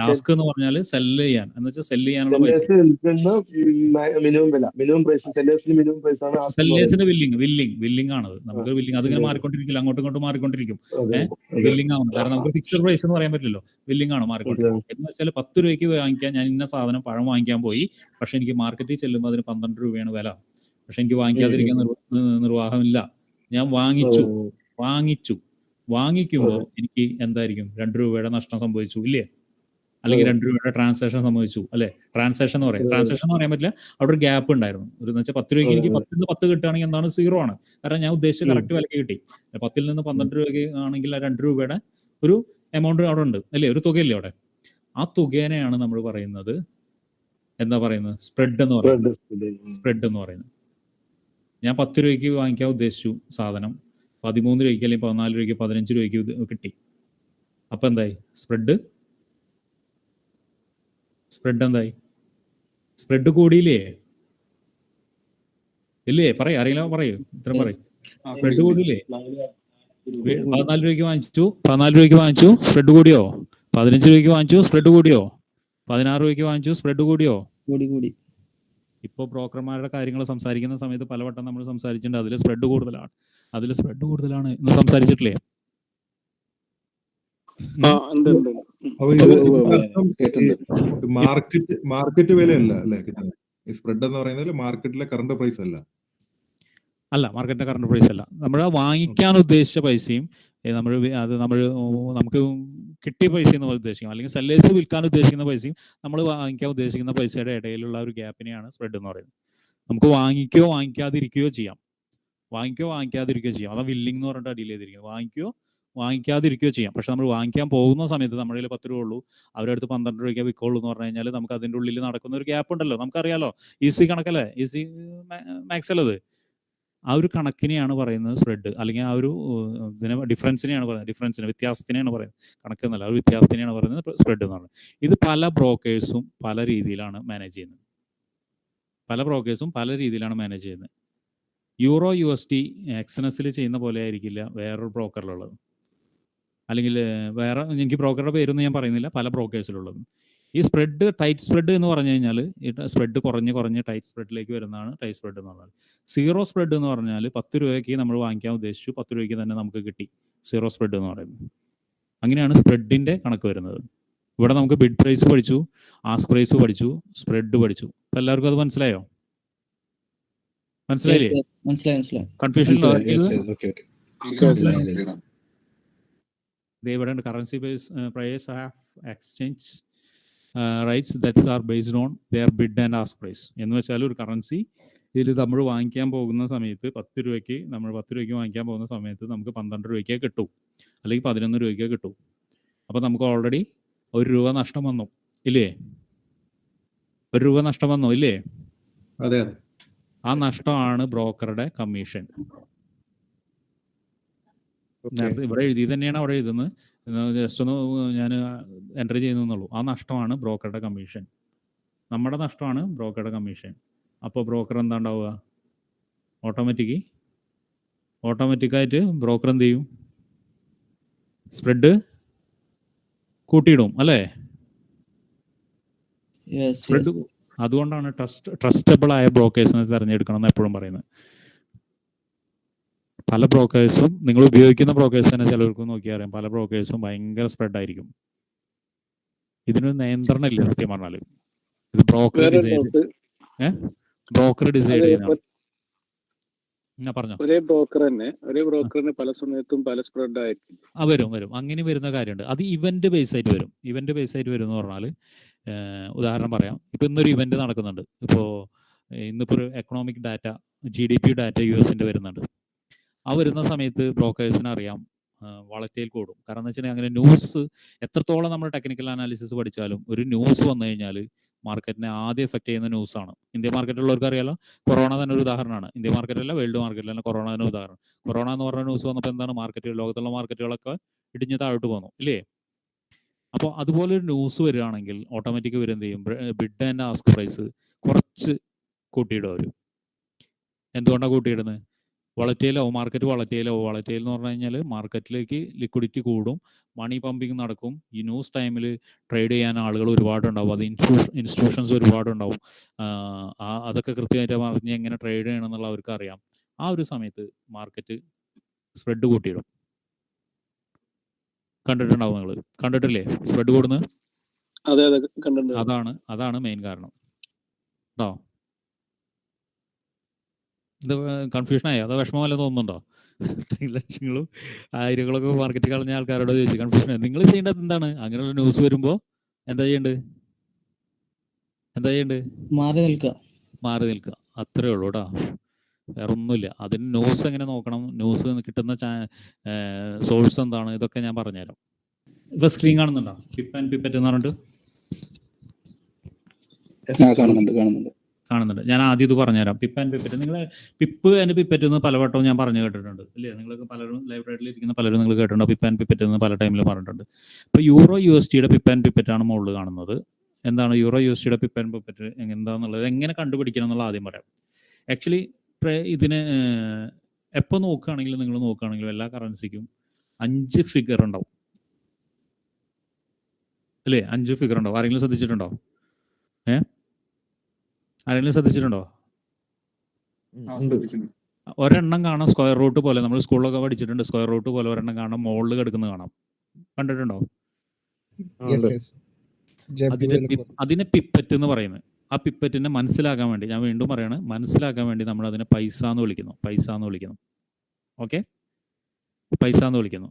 ആസ്ക് എന്ന് പറഞ്ഞാൽ സെല്ല് ചെയ്യാൻ എന്ന് വെച്ചാൽ സെല്ല് ചെയ്യാനുള്ള പൈസ. മിനിമം പ്രൈസ്, സെല്ലേഴ്സിന് മിനിമം പ്രൈസ് ആണ്. സെല്ലേഴ്സിന്റെ വില്ലിംഗ് ആണ്. നമുക്ക് വില്ലിംഗ് അതിങ്ങനെ മാറിക്കൊണ്ടിരിക്കില്ല, അങ്ങോട്ടും ഇങ്ങോട്ടും മാറിക്കൊണ്ടിരിക്കും. വില്ലിംഗ് ആണ്. കാരണം നമുക്ക് ഫിക്സഡ് പ്രൈസ് എന്ന് പറയാൻ പറ്റില്ലല്ലോ, വില്ലിംഗ് ആണ് മാറിക്കൊണ്ടിരിക്കും. എന്ന് വെച്ചാൽ 10 രൂപയ്ക്ക് വാങ്ങിക്കാൻ ഞാൻ ഇന്ന സാധനം പഴം വാങ്ങിക്കാൻ പോയി, പക്ഷെ എനിക്ക് മാർക്കറ്റിൽ ചെല്ലുമ്പോൾ അതിന് 12 രൂപയാണ് വില. പക്ഷെ എനിക്ക് വാങ്ങിക്കാതിരിക്കാൻ നിർവാഹമില്ല. ഞാൻ വാങ്ങിക്കുമ്പോൾ എനിക്ക് എന്തായിരിക്കും? 2 രൂപയുടെ നഷ്ടം സംഭവിച്ചു, ഇല്ലേ? അല്ലെങ്കിൽ 2 രൂപയുടെ ട്രാൻസാക്ഷൻ സംഭവിച്ചു, അല്ലെ? ട്രാൻസാക്ഷൻ എന്ന് പറയാൻ പറ്റില്ല, അവിടെ ഒരു ഗ്യാപ്പ് ഉണ്ടായിരുന്നു. ഒരു വെച്ചാൽ 10 രൂപയ്ക്ക് എനിക്ക് 10 നിന്ന് 10 കിട്ടുകയാണെങ്കിൽ എന്താണ്? 0 ആണ്. കാരണം ഞാൻ ഉദ്ദേശിച്ച കറക്റ്റ് വിലക്ക് കിട്ടി. 10 നിന്ന് 12 രൂപയ്ക്ക് ആണെങ്കിൽ 2 രൂപയുടെ ഒരു എമൗണ്ട് അവിടെ ഉണ്ട്, അല്ലേ? ഒരു തുകയില്ലേ അവിടെ? ആ തുകേനെയാണ് നമ്മൾ പറയുന്നത് എന്താ പറയുന്നത്? സ്പ്രെഡ് എന്ന് പറയുന്നത്. ഞാൻ 10 രൂപയ്ക്ക് വാങ്ങിക്കാൻ ഉദ്ദേശിച്ചു സാധനം, 13 രൂപയ്ക്ക് അല്ലെങ്കിൽ 14 രൂപയ്ക്ക് 15 രൂപയ്ക്ക് കിട്ടി. അപ്പൊ എന്തായി? സ്പ്രെഡ് എന്തായി? സ്പ്രെഡ് കൂടിയില്ലേ, ഇല്ലേ? ആരെങ്കിലും പറയൂ, ഇത്ര പറയും. സ്പ്രെഡ് കൂടിയില്ലേ? 14 രൂപയ്ക്ക് വാങ്ങിച്ചു, സ്പ്രെഡ് കൂടിയോ? 15 രൂപയ്ക്ക് വാങ്ങിച്ചു, സ്പ്രെഡ് കൂടിയോ? 16 രൂപയ്ക്ക് വാങ്ങിച്ചു, സ്പ്രെഡ് കൂടിയോ? കൂടി. ഇപ്പോൾ ബ്രോക്കർമാരുടെ കാര്യങ്ങൾ സംസാരിക്കുന്ന സമയത്ത് പലവട്ടം നമ്മൾ സംസാരിച്ചിട്ടുണ്ട്, അതിൽ സ്പ്രെഡ് കൂടുതലാണ്. അതിൽ സ്പ്രെഡ് കൂടുതലാണ് എന്ന് സംസാരിച്ചിട്ടില്ലേ? അപ്പൊ ഇത് കേട്ടിട്ടുണ്ട്. മാർക്കറ്റ് വിലയല്ല അല്ലെ കിട്ടുന്നത്? ഈ സ്പ്രെഡ് എന്ന് പറയുന്നത് മാർക്കറ്റിലെ കറണ്ട് പ്രൈസ് അല്ല. അല്ല, മാർക്കറ്റിന്റെ കറണ്ട് പ്രൈസ് അല്ല. നമ്മൾ വാങ്ങിക്കാൻ ഉദ്ദേശിച്ച പൈസയും നമുക്ക് കിട്ടിയ പൈസ എന്ന് ഉദ്ദേശിക്കും, അല്ലെങ്കിൽ സെല്ലേഴ്സ് വിൽക്കാൻ ഉദ്ദേശിക്കുന്ന പൈസയും നമ്മൾ വാങ്ങിക്കാൻ ഉദ്ദേശിക്കുന്ന പൈസയുടെ ഇടയിലുള്ള ഒരു ഗ്യാപ്പിനെയാണ് സ്പ്രെഡ് എന്ന് പറയുന്നത്. നമുക്ക് വാങ്ങിക്കുകയോ വാങ്ങിക്കാതിരിക്കുകയോ ചെയ്യാം. അതാ വില്ലിംഗ് എന്ന് പറഞ്ഞിട്ട് അടിയിൽ ചെയ്തിരിക്കുന്നത്. വാങ്ങിക്കാതിരിക്കുകയോ ചെയ്യാം. പക്ഷെ നമ്മൾ വാങ്ങിക്കാൻ പോകുന്ന സമയത്ത് നമ്മുടെ കയ്യിൽ 10 രൂപ ഉള്ളൂ, അവരുടെ അടുത്ത് 12 രൂപയ്ക്ക് വിൽക്കുള്ളൂ എന്ന് പറഞ്ഞു കഴിഞ്ഞാൽ നമുക്ക് അതിൻ്റെ ഉള്ളിൽ നടക്കുന്ന ഒരു ഗ്യാപ്പ് ഉണ്ടല്ലോ, നമുക്കറിയാലോ. ഈസി കണക്കല്ലേ, ഈസി മാക്സ് അല്ലത്. ആ ഒരു കണക്കിനെയാണ് പറയുന്നത് സ്പ്രെഡ്, അല്ലെങ്കിൽ ആ ഒരു വ്യത്യാസത്തിനെയാണ് പറയുന്നത്. കണക്കെന്നല്ല, ആ ഒരു വ്യത്യാസത്തിനെയാണ് പറയുന്നത് സ്പ്രെഡ് എന്ന് പറയുന്നത്. ഇത് പല ബ്രോക്കേഴ്സും പല രീതിയിലാണ് മാനേജ് ചെയ്യുന്നത്. യൂറോ USD എക്സ്നസിൽ ചെയ്യുന്ന പോലെ ആയിരിക്കില്ല വേറൊരു ബ്രോക്കറിലുള്ളത്, അല്ലെങ്കിൽ വേറെ, എനിക്ക് ബ്രോക്കറുടെ പേരൊന്നും ഞാൻ പറയുന്നില്ല, പല ബ്രോക്കേഴ്സിലുള്ളത്. ഈ സ്പ്രെഡ്, ടൈറ്റ് സ്പ്രെഡ് എന്ന് പറഞ്ഞു കഴിഞ്ഞാൽ സ്പ്രെഡ് കുറഞ്ഞ് ടൈറ്റ് സ്പ്രെഡിലേക്ക് വരുന്നതാണ് ടൈറ്റ് സ്പ്രെഡ് എന്ന് പറഞ്ഞാൽ. സീറോ സ്പ്രെഡ് എന്ന് പറഞ്ഞാൽ 10 രൂപയ്ക്ക് നമ്മൾ വാങ്ങിക്കാൻ ഉദ്ദേശിച്ചു, 10 രൂപയ്ക്ക് തന്നെ നമുക്ക് കിട്ടി, സീറോ സ്പ്രെഡ് എന്ന് പറയുന്നത്. അങ്ങനെയാണ് സ്പ്രെഡിൻ്റെ കണക്ക് വരുന്നത്. ഇവിടെ നമുക്ക് ബിഡ് പ്രൈസ് പഠിച്ചു, ആസ്ക് പ്രൈസ് പഠിച്ചു, സ്പ്രെഡ് പഠിച്ചു. അപ്പം എല്ലാവർക്കും അത് മനസ്സിലായോ? മനസ്സിലായില്ലേ? മനസ്സിലായി. കൺഫ്യൂഷൻ മനസ്സിലായി. ഇവിടെ currency price have exchange rates that's are based on their bid and ask price. എന്ന് വെച്ചാൽ ഒരു കറൻസി ഇതിൽ നമ്മൾ വാങ്ങിക്കാൻ പോകുന്ന സമയത്ത് 10 രൂപയ്ക്ക് വാങ്ങിക്കാൻ പോകുന്ന സമയത്ത് നമുക്ക് 12 രൂപയ്ക്കേ കിട്ടൂ, അല്ലെങ്കിൽ 11 രൂപയ്ക്കേ കിട്ടൂ. അപ്പോൾ നമുക്ക് ഓൾറെഡി 1 രൂപ നഷ്ടം വന്നു ഇല്ലേ? 1 രൂപ നഷ്ടം വന്നു ഇല്ലേ? അതെ. ആ നഷ്ടമാണ് ബ്രോക്കറുടെ കമ്മീഷൻ. നേരത്തെ ഇവിടെ എഴുതി തന്നെയാണ് അവിടെ എഴുതുന്നത്, ജസ്റ്റ് ഒന്ന് ഞാൻ എൻ്റർ ചെയ്യുന്നുള്ളൂ. ആ നഷ്ടമാണ് ബ്രോക്കറുടെ കമ്മീഷൻ, നമ്മുടെ നഷ്ടമാണ് ബ്രോക്കറുടെ കമ്മീഷൻ. അപ്പോൾ ബ്രോക്കർ എന്താ ഉണ്ടാവുക? ഓട്ടോമാറ്റിക്കായിട്ട് ബ്രോക്കർ എന്ത് ചെയ്യും? സ്പ്രെഡ് കൂട്ടിയിടും അല്ലേ? സ്പ്രെഡ്. അതുകൊണ്ടാണ് ട്രസ്റ്റബിൾ ആയ ബ്രോക്കേഴ്സിനെ തിരഞ്ഞെടുക്കണം എന്ന് എപ്പോഴും പറയുന്നത്. പല ബ്രോക്കേഴ്സും, നിങ്ങൾ ഉപയോഗിക്കുന്ന ബ്രോക്കേഴ്സ് തന്നെ ചിലർക്ക് നോക്കിയാൽ അറിയാം, പല ബ്രോക്കേഴ്സും ഭയങ്കര സ്പ്രെഡ് ആയിരിക്കും. ഇതിനൊരു നിയന്ത്രണം ഇല്ല സത്യം പറഞ്ഞാൽ. ഇത് ബ്രോക്കർ ഡിസൈഡ് ചെയ്യുന്ന പറഞ്ഞോ. ഒരേ ബ്രോക്കറിന് പല സമയത്തും പല സ്പ്രെഡ് ആയിരിക്കും. വരും അങ്ങനെ വരുന്ന കാര്യമുണ്ട്. അത് ഇവന്റ് ബേസ് ആയിട്ട് വരും എന്ന് പറഞ്ഞാൽ, ഉദാഹരണം പറയാം. ഇപ്പൊ ഇന്നൊരു ഇവന്റ് നടക്കുന്നുണ്ട്. ഇന്നിപ്പോ ഒരു economic data, GDP data US വരുന്നുണ്ട്. ആ വരുന്ന സമയത്ത് ബ്രോക്കേഴ്സിന് അറിയാം വളറ്റൈൽ കൂടും. കാരണം എന്ന് വെച്ചിട്ടുണ്ടെങ്കിൽ അങ്ങനെ ന്യൂസ് എത്രത്തോളം നമ്മൾ ടെക്നിക്കൽ അനാലിസിസ് പഠിച്ചാലും ഒരു ന്യൂസ് വന്നു കഴിഞ്ഞാൽ മാർക്കറ്റിനെ ആദ്യം എഫക്ട് ചെയ്യുന്ന ന്യൂസാണ്. ഇന്ത്യൻ മാർക്കറ്റിലുള്ളവർക്ക് അറിയാലോ, കൊറോണ തന്നെ ഒരു ഉദാഹരണമാണ്. ഇന്ത്യൻ മാർക്കറ്റല്ല, വേൾഡ് മാർക്കറ്റിലല്ല, കൊറോണ തന്നെ ഉദാഹരണം. കൊറോണ എന്ന് പറഞ്ഞ ന്യൂസ് വന്നപ്പോൾ എന്താണ്, ലോകത്തുള്ള മാർക്കറ്റുകളൊക്കെ ഇടിഞ്ഞ് താഴോട്ട് പോന്നു ഇല്ലേ? അപ്പോൾ അതുപോലെ ഒരു ന്യൂസ് വരികയാണെങ്കിൽ ഓട്ടോമാറ്റിക് എന്ത് ചെയ്യും? ബിഡ് ആൻഡ് ആസ്ക് പ്രൈസ് കുറച്ച് കൂട്ടിയിടും അവർ. എന്തുകൊണ്ടാണ് കൂട്ടിയിടുന്നത്? മാർക്കറ്റ് വളറ്റൈൽ എന്ന് പറഞ്ഞു കഴിഞ്ഞാൽ മാർക്കറ്റിലേക്ക് ലിക്വിഡിറ്റി കൂടും, മണി പമ്പിങ് നടക്കും. ഈ ന്യൂസ് ടൈമിൽ ട്രേഡ് ചെയ്യാൻ ആളുകൾ ഒരുപാടുണ്ടാവും, അത് ഇൻസ്റ്റിറ്റ്യൂഷൻസ് ഒരുപാടുണ്ടാവും. അതൊക്കെ കൃത്യമായിട്ട് പറഞ്ഞ് എങ്ങനെ ട്രേഡ് ചെയ്യണം എന്നുള്ള അവർക്ക് അറിയാം. ആ ഒരു സമയത്ത് മാർക്കറ്റ് സ്പ്രെഡ് കൂട്ടിയിടും. കണ്ടിട്ടുണ്ടാവും, നിങ്ങൾ കണ്ടിട്ടില്ലേ സ്പ്രെഡ് കൂടുന്നത്? അതാണ് മെയിൻ കാരണം കേട്ടോ. ഇത് കൺഫ്യൂഷനായോ? അതോ വിഷമം വല്ലതും തോന്നുന്നുണ്ടോ? ലക്ഷങ്ങളും ആയിരങ്ങളൊക്കെ മാർക്കറ്റിൽ കളഞ്ഞ ആൾക്കാരോട് ചോദിച്ചു കൺഫ്യൂഷനായി. നിങ്ങൾ ചെയ്യേണ്ടത് എന്താണ്? അങ്ങനെയുള്ള ന്യൂസ് വരുമ്പോൾ എന്താ ചെയ്യേണ്ടത്? മാറി നിൽക്കുക, അത്രേ ഉള്ളൂ കേട്ടോ, വേറെ ഒന്നുമില്ല. അതിന് ന്യൂസ് എങ്ങനെ നോക്കണം, ന്യൂസ് കിട്ടുന്ന സോഴ്സ് എന്താണ്, ഇതൊക്കെ ഞാൻ പറഞ്ഞുതരാം. ഇപ്പൊ സ്ക്രീൻ കാണുന്നുണ്ടോ? പിപ്പ് ആൻഡ് പിപ്പറ്റ് എന്ന് പറഞ്ഞിട്ട് കാണുന്നുണ്ട്. ഞാൻ ആദ്യം ഇത് പറഞ്ഞുതരാം. പിപ്പ് ആൻഡ് പിപ്പറ്റ്, നിങ്ങൾ പിപ്പ് ആൻഡ് പിപ്പറ്റ് എന്ന് പലവട്ടവും ഞാൻ പറഞ്ഞു കേട്ടിട്ടുണ്ട് അല്ലേ? നിങ്ങൾക്ക് പലരും ലൈബ്രറിയിൽ ഇരിക്കുന്ന പലരും നിങ്ങൾ കേട്ടിട്ടുണ്ടോ? പിപ്പ് ആൻഡ് പിപ്പറ്റ് എന്ന് പല ടൈമിൽ പറഞ്ഞിട്ടുണ്ട്. ഇപ്പോൾ euro USD pip and pipette ആണ് മുകളിൽ കാണുന്നത്. എന്താണ് euro USD pip and pipette എന്താണെന്നുള്ളത് എങ്ങനെ കണ്ടുപിടിക്കണം എന്നുള്ള ആദ്യം പറയാം. ആക്ച്വലി ഇതിന് എപ്പോൾ നോക്കുകയാണെങ്കിലും എല്ലാ കറൻസിക്കും 5 ഫിഗർ ഉണ്ടാവും അല്ലേ? 5 ഫിഗർ ഉണ്ടാവും. ആരെങ്കിലും ശ്രദ്ധിച്ചിട്ടുണ്ടോ? ആരെങ്കിലും ശ്രദ്ധിച്ചിട്ടുണ്ടോ? ഒരെണ്ണം കാണാം സ്ക്വയർ റൂട്ട് പോലെ, നമ്മൾ സ്കൂളിലൊക്കെ പഠിച്ചിട്ടുണ്ട്, സ്ക്വയർ റൂട്ട് പോലെ ഒരെണ്ണം കാണാം, മുകളിൽ കിടക്കുന്നത് കാണാം, കണ്ടിട്ടുണ്ടോ? അതിനെ പിപ്പറ്റ് എന്ന് പറയുന്നത്. ആ പിപ്പറ്റിനെ മനസ്സിലാക്കാൻ വേണ്ടി, ഞാൻ വീണ്ടും പറയാണ്, മനസ്സിലാക്കാൻ വേണ്ടി നമ്മൾ അതിനെ പൈസ എന്ന് വിളിക്കുന്നു. ഓക്കെ, പൈസ എന്ന് വിളിക്കുന്നു.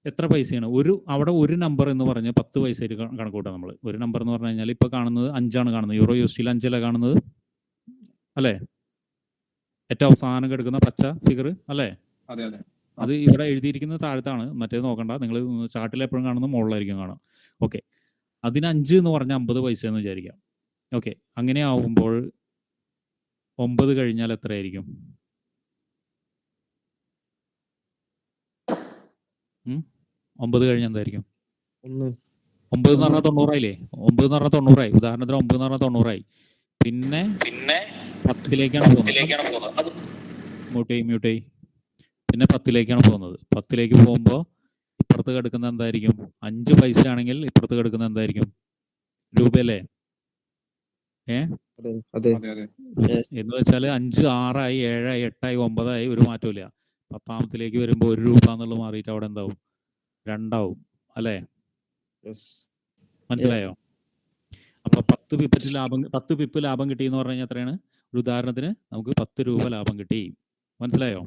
എത്ര പൈസയാണ് അവിടെ ഒരു നമ്പർ എന്ന് പറഞ്ഞ് 10 പൈസ കണക്ക് കൂട്ടാം നമ്മൾ. ഒരു നമ്പർ എന്ന് പറഞ്ഞു കഴിഞ്ഞാൽ ഇപ്പോൾ കാണുന്നത് 5 കാണുന്നത്, യൂറോ യൂഎസ്ഡിയിൽ 5 കാണുന്നത് അല്ലേ? ഏറ്റവും അവസാനം കിടക്കുന്ന പച്ച ഫിഗർ അല്ലേ? അതെ അതെ. അത് ഇവിടെ എഴുതിയിരിക്കുന്നത് താഴത്താണ്, മറ്റേത് നോക്കണ്ട, നിങ്ങൾ ചാർട്ടിൽ എപ്പോഴും കാണുന്നത് മുകളിലായിരിക്കും കാണാം. ഓക്കെ, അതിന് 5 എന്ന് പറഞ്ഞാൽ 50 പൈസ എന്ന് വിചാരിക്കാം. ഓക്കെ, അങ്ങനെ ആവുമ്പോൾ 9 കഴിഞ്ഞാൽ എത്രയായിരിക്കും? 9 കഴിഞ്ഞാൽ എന്തായിരിക്കും? 9 എന്ന് പറഞ്ഞാൽ 90 ആയില്ലേ? 9 എന്ന് പറഞ്ഞാൽ 90 ആയി. ഉദാഹരണത്തിന് 9 എന്ന് പറഞ്ഞാൽ 90 ആയി. പിന്നെ 10ലേക്കാണ് പോകുന്നത്. മ്യൂട്ടേ. പിന്നെ 10ലേക്കാണ് പോകുന്നത്. 10ലേക്ക് പോകുമ്പോൾ ഇപ്പുറത്ത് കിടക്കുന്ന എന്തായിരിക്കും? 5 പൈസ ആണെങ്കിൽ ഇപ്പുറത്ത് കിടക്കുന്ന എന്തായിരിക്കും? രൂപയല്ലേ? എന്ന് വെച്ചാൽ 5 6 ആയി, 7 ആയി, 8 ആയി, 9 ആയി, ഒരു മാറ്റമില്ല. 10ാമത്തിലേക്ക് വരുമ്പോൾ 1 രൂപ എന്നുള്ളത് മാറിയിട്ട് അവിടെ എന്താവും? 2 ആവും അല്ലേ? മനസ്സിലായോ? അപ്പൊ 10 പിപ്പ് ലാഭം കിട്ടി എന്ന് പറഞ്ഞു കഴിഞ്ഞാൽ എത്രയാണ്? ഒരു ഉദാഹരണത്തിന് നമുക്ക് 10 രൂപ ലാഭം കിട്ടി. മനസ്സിലായോ?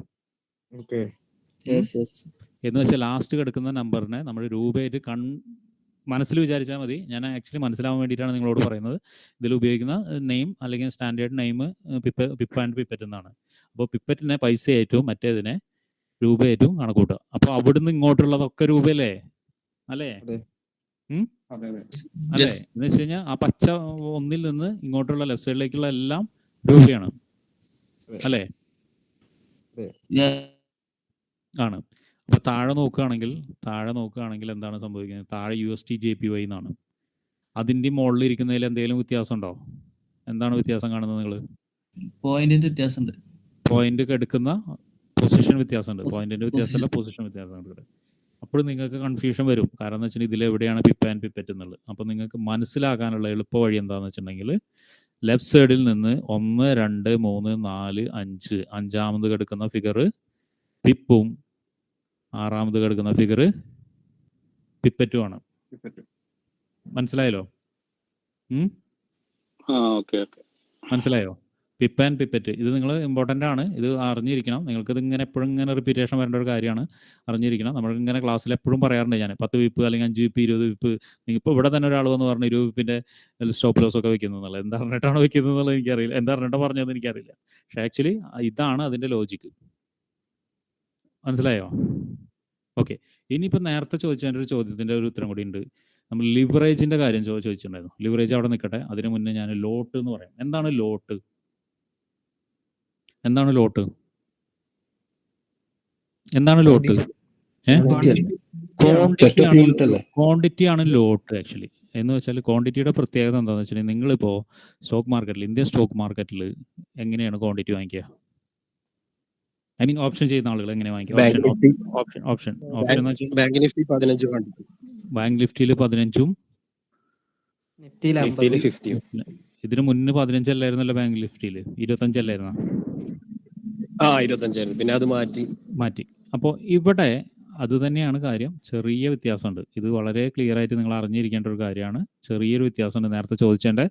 എന്ന് വെച്ചാൽ ലാസ്റ്റ് കിടക്കുന്ന നമ്പറിനെ നമ്മൾ രൂപയായിട്ട് മനസ്സിൽ വിചാരിച്ചാൽ മതി. ഞാൻ ആക്ച്വലി മനസ്സിലാവാൻ വേണ്ടിയിട്ടാണ് നിങ്ങളോട് പറയുന്നത്. ഇതിൽ ഉപയോഗിക്കുന്ന നെയിം അല്ലെങ്കിൽ standard name pip and pipette എന്നാണ്. അപ്പോൾ പിപ്പറ്റിനെ പൈസയായിട്ടും മറ്റേതിനെ രൂപയായിട്ടും കണക്കൂട്ടുക. അപ്പോൾ അവിടുന്ന് ഇങ്ങോട്ടുള്ളതൊക്കെ രൂപയല്ലേ? അല്ലേ? അല്ലേ? എന്ന് വെച്ച് കഴിഞ്ഞാൽ ആ പച്ച ഒന്നിൽ നിന്ന് ഇങ്ങോട്ടുള്ള ലെഫ്റ്റ് സൈഡിലേക്കുള്ള എല്ലാം രൂപയാണ് അല്ലേ? ആണ്. അപ്പൊ താഴെ നോക്കുകയാണെങ്കിൽ എന്താണ് സംഭവിക്കുന്നത്? താഴെ USD JPY എന്നാണ്. അതിന്റെ മുകളിൽ ഇരിക്കുന്നതിൽ എന്തെങ്കിലും വ്യത്യാസം ഉണ്ടോ? എന്താണ് വ്യത്യാസം കാണുന്നത് നിങ്ങൾ? പോയിന്റിന്റെ വ്യത്യാസമുണ്ട്. പോയിന്റ് എടുക്കുന്ന പൊസിഷൻ വ്യത്യാസമുണ്ട്. പോയിന്റിന്റെ വ്യത്യാസമല്ല, പൊസിഷൻ വ്യത്യാസമുണ്ട്. അപ്പോൾ നിങ്ങൾക്ക് കൺഫ്യൂഷൻ വരും. കാരണം എന്ന് വെച്ചാൽ ഇതിൽ എവിടെയാണ് പിപ്പ് ആൻഡ് പിപ്പറ്റ് എന്നുള്ളത്. അപ്പോൾ നിങ്ങൾക്ക് മനസ്സിലാക്കാനുള്ള എളുപ്പ വഴി എന്താണെന്ന് വെച്ചിട്ടുണ്ടെങ്കിൽ ലെഫ്റ്റ് സൈഡിൽ നിന്ന് 1 2 3 4 5 5ാമത് കിടക്കുന്ന ഫിഗർ പിപ്പും 6ാമത് കിടക്കുന്ന ഫിഗർ പിപ്പറ്റും ആണ്. മനസ്സിലായല്ലോ? മനസ്സിലായോ? പിപ്പ് ആൻഡ് പിപ്പറ്റ് ഇത് നിങ്ങൾ ഇമ്പോർട്ടൻ്റ് ആണ്. ഇത് അറിഞ്ഞിരിക്കണം. നിങ്ങൾക്കിത് ഇങ്ങനെ എപ്പോഴും ഇങ്ങനെ റിപ്പീറ്റേഷൻ വരേണ്ട ഒരു കാര്യമാണ്. അറിഞ്ഞിരിക്കണം. നമ്മളിങ്ങനെ ക്ലാസ്സിൽ എപ്പോഴും പറയാറുണ്ട് ഞാൻ 10 പിപ്പ് അല്ലെങ്കിൽ 5 പിപ്പ് 20 പിപ്പ്. ഇപ്പോൾ ഇവിടെ തന്നെ ഒരാൾ വന്ന് പറഞ്ഞു 20 പിപ്പിൻ്റെ സ്റ്റോപ്പ് ലോസ് ഒക്കെ വെക്കുന്നത് എന്നുള്ളത്. എന്താ പറഞ്ഞിട്ടാണ് വെക്കുന്നത് എന്നുള്ളത് എനിക്കറിയില്ല. എന്താ പറഞ്ഞിട്ട് പറഞ്ഞതെന്ന് എനിക്കറിയില്ല. പക്ഷേ ആക്ച്വലി ഇതാണ് അതിൻ്റെ ലോജിക്ക്. മനസ്സിലായോ? ഓക്കെ, ഇനിയിപ്പോൾ നേരത്തെ ചോദിച്ചതിൻ്റെ ഒരു ചോദ്യത്തിൻ്റെ ഒരു ഉത്തരം കൂടി ഉണ്ട്. നമ്മൾ ലിവറേജിൻ്റെ കാര്യം ചോദിച്ചിട്ടുണ്ടായിരുന്നു. ലിവറേജ് അവിടെ നിൽക്കട്ടെ. അതിന് മുന്നേ ഞാൻ ലോട്ട് എന്ന് പറയാം. എന്താണ് ലോട്ട്? ക്വാണ്ടിറ്റി ആണ് ലോട്ട് ആക്ച്വലി. എന്ന് വെച്ചാൽ ക്വാണ്ടിറ്റിയുടെ പ്രത്യേകത എന്താണെന്ന് വെച്ചിട്ടുണ്ടെങ്കിൽ നിങ്ങളിപ്പോൾ സ്റ്റോക്ക് മാർക്കറ്റിൽ, ഇന്ത്യൻ സ്റ്റോക്ക് മാർക്കറ്റിൽ എങ്ങനെയാണ് ക്വാണ്ടിറ്റി വാങ്ങിക്കുക? ഐ മീൻ ഓപ്ഷൻ ചെയ്യുന്ന ആളുകൾ എങ്ങനെ വാങ്ങിക്കുക? ഓപ്ഷൻ ബാങ്ക് നിഫ്റ്റി 15 ബാങ്ക് നിഫ്റ്റിയിൽ 15ഉം നിഫ്റ്റിയിൽ 50. ഇതിന് മുന്നേ 15 അല്ലായിരുന്നല്ലോ ബാങ്ക് നിഫ്റ്റിയിൽ? 25 അല്ലായിരുന്നോ? 25 പിന്നെ അത് മാറ്റി. അപ്പോൾ ഇവിടെ അത് തന്നെയാണ് കാര്യം. ചെറിയ വ്യത്യാസമുണ്ട്. ഇത് വളരെ ക്ലിയർ ആയിട്ട് നിങ്ങൾ അറിഞ്ഞിരിക്കേണ്ട ഒരു കാര്യമാണ്. ചെറിയൊരു വ്യത്യാസമുണ്ട്. നേരത്തെ ചോദിച്ചതിൻ്റെ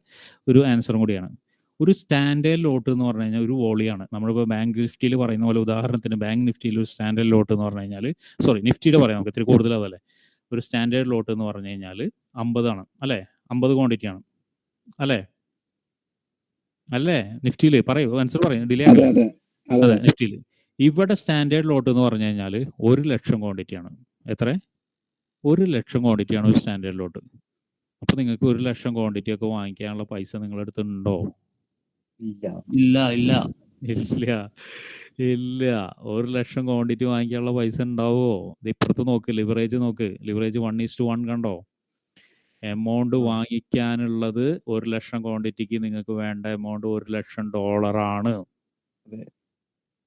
ഒരു ആൻസറും കൂടിയാണ്. ഒരു സ്റ്റാൻഡേർഡ് ലോട്ട് എന്ന് പറഞ്ഞു കഴിഞ്ഞാൽ ഒരു വോളിയാണ്. നമ്മളിപ്പോൾ ബാങ്ക് നിഫ്റ്റിയിൽ പറയുന്ന പോലെ, ഉദാഹരണത്തിന് ബാങ്ക് നിഫ്റ്റിയിൽ ഒരു സ്റ്റാൻഡേർഡ് ലോട്ട് എന്ന് പറഞ്ഞു കഴിഞ്ഞാൽ, നിഫ്റ്റിയുടെ പറയാം, നമുക്ക് ഇത്തിരി കൂടുതൽ അതല്ലേ. ഒരു സ്റ്റാൻഡേർഡ് ലോട്ട് എന്ന് പറഞ്ഞു കഴിഞ്ഞാൽ 50 ആണ് അല്ലേ? 50 ക്വാണ്ടിറ്റി ആണ് അല്ലേ? നിഫ്റ്റിയിൽ പറയൂ, ആൻസർ പറയും. ഡിലേ അതെ നിഫ്റ്റിയിൽ. ഇവിടെ സ്റ്റാൻഡേർഡ് ലോട്ട് എന്ന് പറഞ്ഞു കഴിഞ്ഞാൽ 1,00,000 ക്വാണ്ടിറ്റി ആണ്. എത്ര? 1,00,000 ക്വാണ്ടിറ്റി ആണ് ഒരു സ്റ്റാൻഡേർഡ് ലോട്ട്. അപ്പോൾ നിങ്ങൾക്ക് 1,00,000 ക്വാണ്ടിറ്റി ഒക്കെ വാങ്ങിക്കാനുള്ള പൈസ നിങ്ങളുടെ അടുത്ത് ഉണ്ടോ? ഇല്ല. 1,00,000 ക്വാണ്ടിറ്റി വാങ്ങിക്കാനുള്ള പൈസ ഉണ്ടാവുമോ? ഇത് ഇപ്പുറത്ത് നോക്ക്, ലിവറേജ് നോക്ക്. ലിവറേജ് 1:1 കണ്ടോ? എമൗണ്ട് വാങ്ങിക്കാനുള്ളത് 1,00,000 ക്വാണ്ടിറ്റിക്ക് നിങ്ങൾക്ക് വേണ്ട എമൗണ്ട് $1,00,000 ആണ്.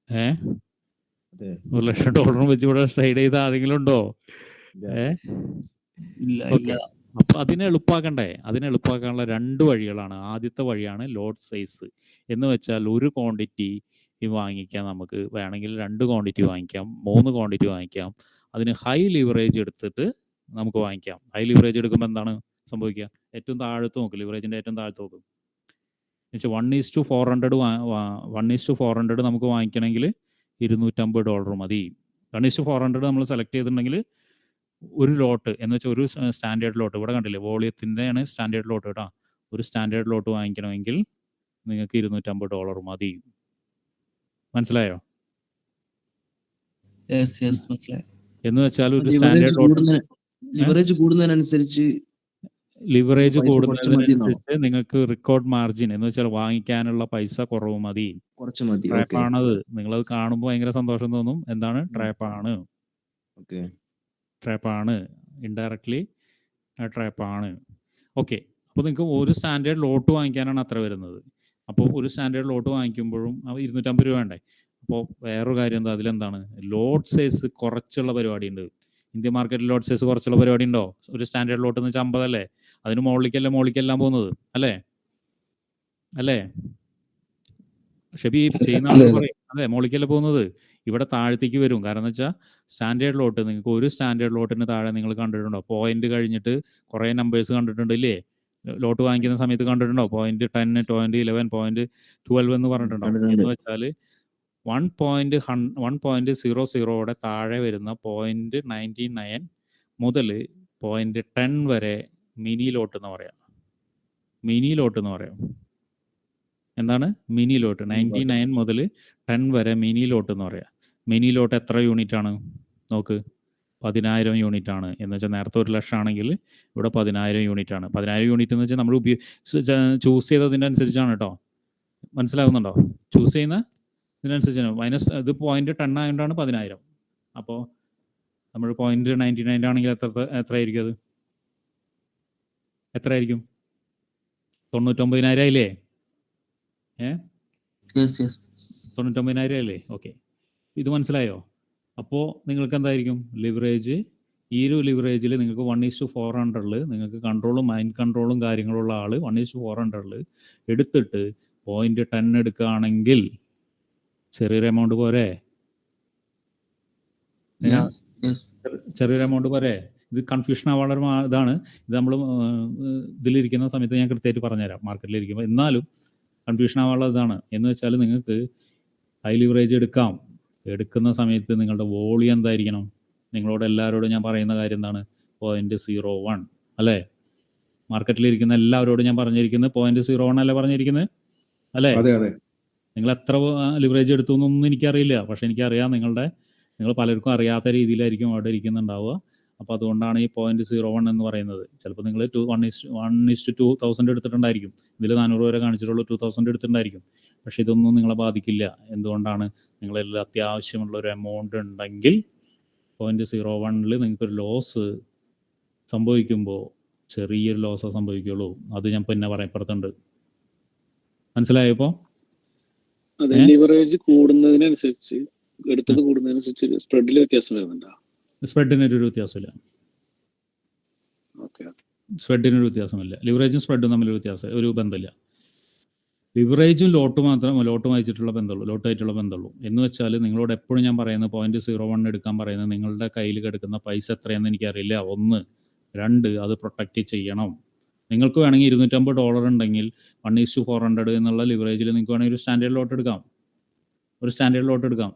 $1,00,000 വെച്ച് ഇവിടെ ട്രേഡ് ചെയ്ത ആരെങ്കിലും ഉണ്ടോ? അപ്പൊ അതിനെ എളുപ്പാക്കാനുള്ള 2 വഴികളാണ്. ആദ്യത്തെ വഴിയാണ് ലോട്ട് സൈസ്. എന്ന് വെച്ചാൽ ഒരു ക്വാണ്ടിറ്റി ഈ വാങ്ങിക്കാം. നമുക്ക് വേണമെങ്കിൽ 2 ക്വാണ്ടിറ്റി വാങ്ങിക്കാം, 3 ക്വാണ്ടിറ്റി വാങ്ങിക്കാം. അതിന് ഹൈ ലിവറേജ് എടുത്തിട്ട് നമുക്ക് വാങ്ങിക്കാം. ഹൈ ലിവറേജ് എടുക്കുമ്പോൾ എന്താണ് സംഭവിക്കുക? ഏറ്റവും താഴത്ത് നോക്ക്, ലിവറേജിൻ്റെ ഏറ്റവും താഴത്ത് നോക്ക്. എന്നുവെച്ചാൽ 1:400 1:400 നമുക്ക് വാങ്ങിക്കണമെങ്കിൽ $250 മതി. 1:400 നമ്മൾ സെലക്ട് ചെയ്തിട്ടുണ്ടെങ്കിൽ ഒരു ലോട്ട് എന്ന് വെച്ചാൽ ഒരു സ്റ്റാൻഡേർഡ് ലോട്ട്, ഇവിടെ കണ്ടില്ലേ വോളിയത്തിൻ്റെയാണ് സ്റ്റാൻഡേർഡ് ലോട്ട് കേട്ടോ. ഒരു സ്റ്റാൻഡേർഡ് ലോട്ട് വാങ്ങിക്കണമെങ്കിൽ നിങ്ങൾക്ക് $250 മതി. മനസ്സിലായോ? മനസ്സിലായി. എന്ന് വെച്ചാൽ ഒരു സ്റ്റാൻഡേർഡ് ലോട്ട് ലിവറേജ് കൂടുന്നതിനനുസരിച്ച് ലിവറേജ് പൈസ കുറച്ച് മതി എന്നാണോ? കൂടുന്നതിനനുസരിച്ച് നിങ്ങൾക്ക് റെക്കോർഡ് മാർജിൻ എന്ന് വെച്ചാൽ വാങ്ങിക്കാനുള്ള പൈസ കുറവ് മതി. കുറച്ച് മതി. ട്രാപ്പാണത്. നിങ്ങളത് കാണുമ്പോൾ ഭയങ്കര സന്തോഷം തോന്നും. എന്താണ് ട്രാപ്പാണ്? ഓക്കെ, ട്രാപ്പാണ്. ഇൻഡയറക്ട്ലി ട്രാപ്പാണ്. ഓക്കെ, അപ്പോൾ നിങ്ങൾക്ക് ഒരു സ്റ്റാൻഡേർഡ് ലോട്ട് വാങ്ങിക്കാനാണ് അത്ര വരുന്നത്. അപ്പോൾ ഒരു സ്റ്റാൻഡേർഡ് ലോട്ട് വാങ്ങിക്കുമ്പോഴും അത് 250 രൂപ വേണ്ടേ? അപ്പോൾ വേറൊരു കാര്യം എന്താ, അതിലെന്താണ് ലോട്ട് സൈസ് കുറച്ചുള്ള പരിപാടി ഉണ്ട്. ഇന്ത്യൻ മാർക്കറ്റിൽ ലോട്ട് സൈസ് കുറച്ചുള്ള പരിപാടി ഉണ്ടോ? ഒരു സ്റ്റാൻഡേർഡ് ലോട്ട് എന്ന് വെച്ചാൽ 50 അല്ലേ? അതിന് മോളിലേക്കെല്ലാം പോകുന്നത് അല്ലേ? ഷെബി ചെയ്യുന്ന ആളുകൾ പറയും അതെ, മോളിലേക്കല്ലേ പോകുന്നത്. ഇവിടെ താഴത്തേക്ക് വരും. കാരണം എന്ന് വെച്ചാൽ സ്റ്റാൻഡേർഡ് ലോട്ട് നിങ്ങൾക്ക് ഒരു സ്റ്റാൻഡേർഡ് ലോട്ടിന് താഴെ നിങ്ങൾ കണ്ടിട്ടുണ്ടോ? പോയിന്റ് കഴിഞ്ഞിട്ട് കുറേ നമ്പേഴ്സ് കണ്ടിട്ടുണ്ടല്ലേ? ലോട്ട് വാങ്ങിക്കുന്ന സമയത്ത് കണ്ടിട്ടുണ്ടോ? 0.10, 0.11, 0.12 എന്ന് പറഞ്ഞിട്ടുണ്ടോ? എന്ന് വെച്ചാൽ 1.00 താഴെ വരുന്ന 0.99 മുതൽ 0.10 വരെ മിനി ലോട്ട് എന്ന് പറയാം. എന്താണ് മിനി ലോട്ട്? 99 മുതൽ 10 വരെ മിനി ലോട്ട് എന്ന് പറയാം. മിനി ലോട്ട് എത്ര യൂണിറ്റ് ആണ് നോക്ക്? 10,000 യൂണിറ്റ് ആണ്. എന്ന് വെച്ചാൽ നേരത്തെ 1,00,000 ആണെങ്കിൽ ഇവിടെ 10,000 യൂണിറ്റ് ആണ്. 10,000 യൂണിറ്റ് എന്ന് വെച്ചാൽ നമ്മൾ ചൂസ് ചെയ്തതിൻ്റെ അനുസരിച്ചാണ് കേട്ടോ. മനസ്സിലാകുന്നുണ്ടോ? ചൂസ് ചെയ്യുന്ന ഇതിനനുസരിച്ചാണ്. മൈനസ് ഇത് 0.10 ആയതുകൊണ്ടാണ് 10,000. അപ്പോൾ നമ്മൾ 0.99 ആണെങ്കിൽ എത്രയായിരിക്കും? അത് എത്രയായിരിക്കും? 99,000 ആയില്ലേ? 99,000 ആയില്ലേ? ഓക്കെ, ഇത് മനസ്സിലായോ? അപ്പോൾ നിങ്ങൾക്ക് എന്തായിരിക്കും ലിവറേജ്? ഈ ഒരു ലിവറേജിൽ നിങ്ങൾക്ക് 1:400 നിങ്ങൾക്ക് കൺട്രോളും മൈൻഡ് കൺട്രോളും കാര്യങ്ങളുള്ള ആൾ 1:400 എടുത്തിട്ട് 0.10 എടുക്കുകയാണെങ്കിൽ ചെറിയൊരു എമൗണ്ട് പോരെ? ചെറിയൊരു എമൗണ്ട് പോരെ? ഇത് കൺഫ്യൂഷൻ ആവാനുള്ള ഇതാണ്. ഇത് നമ്മൾ ഇതിലിരിക്കുന്ന സമയത്ത് ഞാൻ കൃത്യമായിട്ട് പറഞ്ഞുതരാം, മാർക്കറ്റിലിരിക്കുമ്പോൾ. എന്നാലും കൺഫ്യൂഷൻ ആവാനുള്ള ഇതാണ്. എന്ന് വെച്ചാൽ നിങ്ങൾക്ക് ഹൈ ലിവറേജ് എടുക്കുന്ന സമയത്ത് നിങ്ങളുടെ വോളിയം എന്തായിരിക്കണം? നിങ്ങളോട് എല്ലാവരോടും ഞാൻ പറയുന്ന കാര്യം എന്താണ്? 0.01 അല്ലേ? മാർക്കറ്റിലിരിക്കുന്ന എല്ലാവരോടും ഞാൻ പറഞ്ഞിരിക്കുന്നത് 0.01 അല്ലേ പറഞ്ഞിരിക്കുന്നത് അല്ലേ? നിങ്ങൾ എത്ര ലിവറേജ് എടുത്തു എന്നൊന്നും എനിക്കറിയില്ല. പക്ഷെ എനിക്കറിയാം നിങ്ങൾ പലർക്കും അറിയാത്ത രീതിയിലായിരിക്കും അവിടെ ഇരിക്കുന്നുണ്ടാവുക. അപ്പോൾ അതുകൊണ്ടാണ് ഈ 0.01 എന്ന് പറയുന്നത്. ചിലപ്പോൾ നിങ്ങൾ 1:2,000 എടുത്തിട്ടുണ്ടായിരിക്കും. ഇതിൽ 400 വരെ കാണിച്ചിട്ടുള്ളൂ, 2,000 എടുത്തിട്ടുണ്ടായിരിക്കും. പക്ഷെ ഇതൊന്നും നിങ്ങളെ ബാധിക്കില്ല. എന്തുകൊണ്ടാണ്? നിങ്ങളെല്ലാം അത്യാവശ്യമുള്ള ഒരു എമൗണ്ട് ഉണ്ടെങ്കിൽ 0.01 നിങ്ങൾക്കൊരു ലോസ് സംഭവിക്കുമ്പോൾ ചെറിയൊരു ലോസ് സംഭവിക്കുള്ളൂ. അത് ഞാൻ പിന്നെ പറയപ്പെടുത്തുന്നുണ്ട്. മനസ്സിലായോ? ഇപ്പോൾ ലിവറേജ് കൂടുന്നതിനനുസരിച്ച് എടുത്തത് കൂടുന്നതിനനുസരിച്ച് സ്പ്രെഡിൽ വ്യത്യാസം വരുന്നുണ്ടോ? സ്പ്രെഡിനൊരു വ്യത്യാസമില്ല. സ്പ്രെഡിനൊരു വ്യത്യാസമില്ല. ലിവറേജും സ്പ്രെഡും തമ്മിൽ ഒരു ബന്ധമില്ല. ലിവറേജും ലോട്ട് വായിച്ചിട്ടുള്ള ബന്ധമുള്ളൂ, ലോട്ടായിട്ടുള്ള ബന്ധമുള്ളൂ. എന്ന് വെച്ചാൽ നിങ്ങളോട് എപ്പോഴും ഞാൻ പറയുന്നത് 0.01 എടുക്കാൻ പറയുന്നത് നിങ്ങളുടെ കയ്യിൽ കിടക്കുന്ന പൈസ എത്രയാണെന്ന് എനിക്കറിയില്ല. 1, 2 അത് പ്രൊട്ടക്റ്റ് ചെയ്യണം. നിങ്ങൾക്ക് വേണമെങ്കിൽ $250 ഉണ്ടെങ്കിൽ 1:400 എന്നുള്ള ലിവറേജിൽ നിങ്ങൾക്ക് വേണമെങ്കിൽ ഒരു സ്റ്റാൻഡേർഡ് ലോട്ട് എടുക്കാം.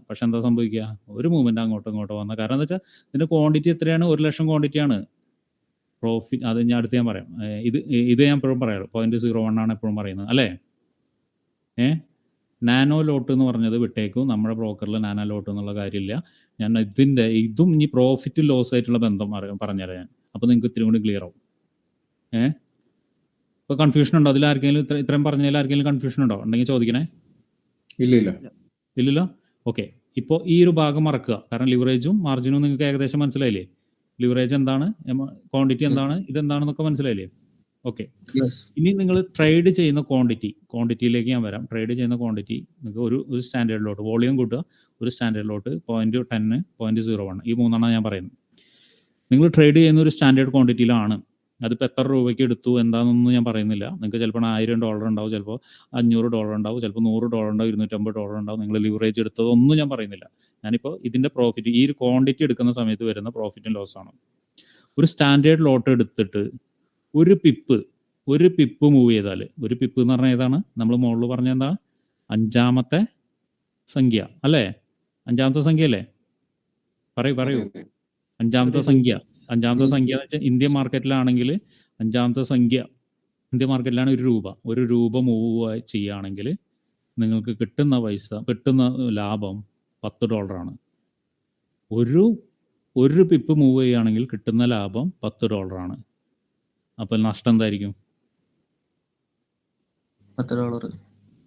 പക്ഷെ എന്താ സംഭവിക്കുക? ഒരു മൂവ്മെൻറ്റ് അങ്ങോട്ടും വന്ന കാരണം എന്താ വെച്ചാൽ ഇതിൻ്റെ ക്വാണ്ടിറ്റി എത്രയാണ്? 1,00,000 ക്വാണ്ടിറ്റിയാണ്. പ്രോഫിറ്റ് അത് അടുത്ത് ഞാൻ പറയാം. ഇത് ഞാൻ എപ്പോഴും പറയാം 0.01 ആണ് എപ്പോഴും പറയുന്നത് അല്ലേ? നാനോ ലോട്ട് എന്ന് പറഞ്ഞത് വിട്ടേക്കും. നമ്മുടെ ബ്രോക്കറിൽ നാനോ ലോട്ട് എന്നുള്ള കാര്യമില്ല. ഞാൻ ഇതും ഇനി പ്രോഫിറ്റ് ലോസ് ആയിട്ടുള്ള ബന്ധം പറഞ്ഞുതരാം ഞാൻ. അപ്പോൾ നിങ്ങൾക്ക് ഇത്തിരി കൂടി ക്ലിയർ ആവും. ഇപ്പോൾ കൺഫ്യൂഷൻ ഉണ്ടോ? അതിൽ ആർക്കെങ്കിലും ഇത്രയും പറഞ്ഞതിൽ ആർക്കെങ്കിലും കൺഫ്യൂഷൻ ഉണ്ടോ? ഉണ്ടെങ്കിൽ ചോദിക്കണേ. ഇല്ലല്ലോ? ഓക്കെ, ഇപ്പോൾ ഈ ഒരു ഭാഗം മറക്കുക. കാരണം ലിവറേജും മാർജിനും നിങ്ങൾക്ക് ഏകദേശം മനസ്സിലായില്ലേ? ലിവറേജ് എന്താണ്, ക്വാണ്ടിറ്റി എന്താണ്, ഇതെന്താണെന്നൊക്കെ മനസ്സിലായില്ലേ? ഓക്കെ, ഇനി നിങ്ങൾ ട്രേഡ് ചെയ്യുന്ന ക്വാണ്ടിറ്റിയിലേക്ക് ഞാൻ വരാം. ട്രേഡ് ചെയ്യുന്ന ക്വാണ്ടിറ്റി നിങ്ങൾക്ക് ഒരു സ്റ്റാൻഡേർഡ് ലോട്ട് വോളിയം കൂട്ടുക, ഒരു സ്റ്റാൻഡേർഡ് ലോട്ട് 0.10, 0.01 ഈ 3 ഞാൻ പറയുന്നത്. നിങ്ങൾ ട്രേഡ് ചെയ്യുന്ന ഒരു സ്റ്റാൻഡേർഡ് ക്വാണ്ടിറ്റിയിലാണ്. അതിപ്പോൾ എത്ര രൂപയ്ക്ക് എടുത്തു എന്താണെന്നൊന്നും ഞാൻ പറയുന്നില്ല. നിങ്ങൾക്ക് ചിലപ്പോൾ $1000 ഉണ്ടാവും, ചിലപ്പോൾ $500 ഉണ്ടാവും, ചിലപ്പോൾ $100 ഉണ്ടാവും, $250 ഉണ്ടാവും. നിങ്ങൾ ലിവറേജ് എടുത്തതൊന്നും ഞാൻ പറയുന്നില്ല. ഞാനിപ്പോൾ ഇതിൻ്റെ പ്രോഫിറ്റ്, ഈ ഒരു ക്വാണ്ടിറ്റി എടുക്കുന്ന സമയത്ത് വരുന്ന പ്രോഫിറ്റും ലോസാണ്. ഒരു സ്റ്റാൻഡേർഡ് ലോട്ട് എടുത്തിട്ട് ഒരു പിപ്പ് മൂവ് ചെയ്താൽ, ഒരു പിപ്പ് എന്ന് പറഞ്ഞാൽ ഏതാണ്? നമ്മൾ മുകളിൽ പറഞ്ഞ എന്താ? 5ാമത്തെ സംഖ്യ അല്ലേ? 5ാമത്തെ സംഖ്യ അല്ലേ? പറയൂ. 5ാമത്തെ സംഖ്യ എന്ന് വെച്ചാൽ ഇന്ത്യൻ മാർക്കറ്റിലാണെങ്കിൽ 5ാമത്തെ സംഖ്യ, ഇന്ത്യൻ മാർക്കറ്റിലാണ് ഒരു രൂപ മൂവ് ചെയ്യുകയാണെങ്കിൽ നിങ്ങൾക്ക് കിട്ടുന്ന ലാഭം $10 ഒരു പിപ്പ് മൂവ് ചെയ്യുകയാണെങ്കിൽ കിട്ടുന്ന ലാഭം $10. അപ്പോൾ നഷ്ടം എന്തായിരിക്കും?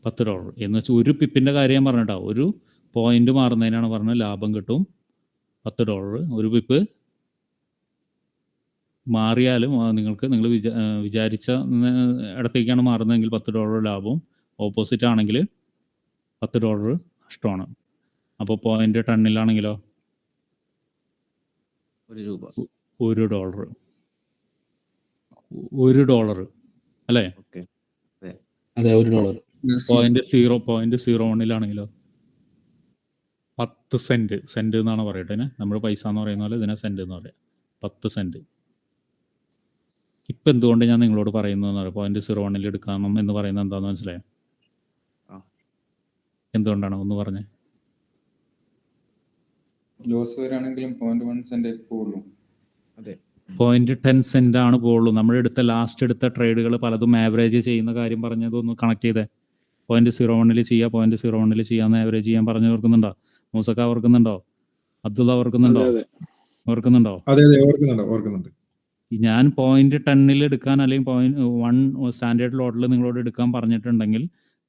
$10 എന്ന് വെച്ചാൽ ഒരു പിപ്പിൻ്റെ കാര്യം ഞാൻ പറഞ്ഞിട്ടാ. ഒരു പോയിന്റ് മാറുന്നതിനാണ് പറഞ്ഞത് ലാഭം കിട്ടും $10. ഒരു പിപ്പ് മാറിയാലും നിങ്ങൾ വിചാരിച്ച ഇടത്തേക്കാണ് മാറുന്നതെങ്കിൽ $10 ലാഭവും, ഓപ്പോസിറ്റ് ആണെങ്കിൽ $10 നഷ്ടമാണ്. അപ്പോൾ പോയിന്റ് ടണ്ണിലാണെങ്കിലോ $1 അല്ലേ? അതെ, $1. പോയിന്റ് 0.01 10 സെന്റ് എന്നാണ് പറയട്ടെ. നമ്മൾ പൈസ എന്ന് പറയുന്ന പോലെ ഇതിനെ സെന്റ് എന്ന് പറയാം. 10 സെന്റ്. ഇപ്പം എന്തുകൊണ്ട് ഞാൻ നിങ്ങളോട് പറയുന്നതെന്ന് പറയാം, .01 എടുക്കണം എന്ന് പറയുന്നത് എന്താണെന്ന് മനസ്സിലായോ? എന്തുകൊണ്ടാണ് ഒന്ന് പറഞ്ഞേ. ലോസ് വരാണെങ്കിലും 0.1 സെന്റ് പോകുള്ളൂ. അതെ, 0.10 സെന്റ് ആണ് പോകുള്ളൂ. നമ്മൾ ലാസ്റ്റ് എടുത്ത ട്രേഡുകൾ പലതും ആവറേജ് ചെയ്യുന്ന കാര്യം പറഞ്ഞതൊന്ന് കണക്ട് ചെയ്തേ. 0.01 ചെയ്യുക, 0.01 ചെയ്യാന്ന് ആവറേജ് ചെയ്യാൻ പറഞ്ഞു ഓർക്കുന്നുണ്ടോ? മൂസക്ക ഓർക്കുന്നുണ്ടോ? അബ്ദുള്ള ഓർക്കുന്നുണ്ടോ? ഓർക്കുന്നുണ്ട്. ഞാൻ .10 എടുക്കാൻ അല്ലെങ്കിൽ 0.1 സ്റ്റാൻഡേർഡ് ലോട്ടിൽ നിങ്ങളോട് എടുക്കാൻ പറഞ്ഞിട്ടുണ്ടെങ്കിൽ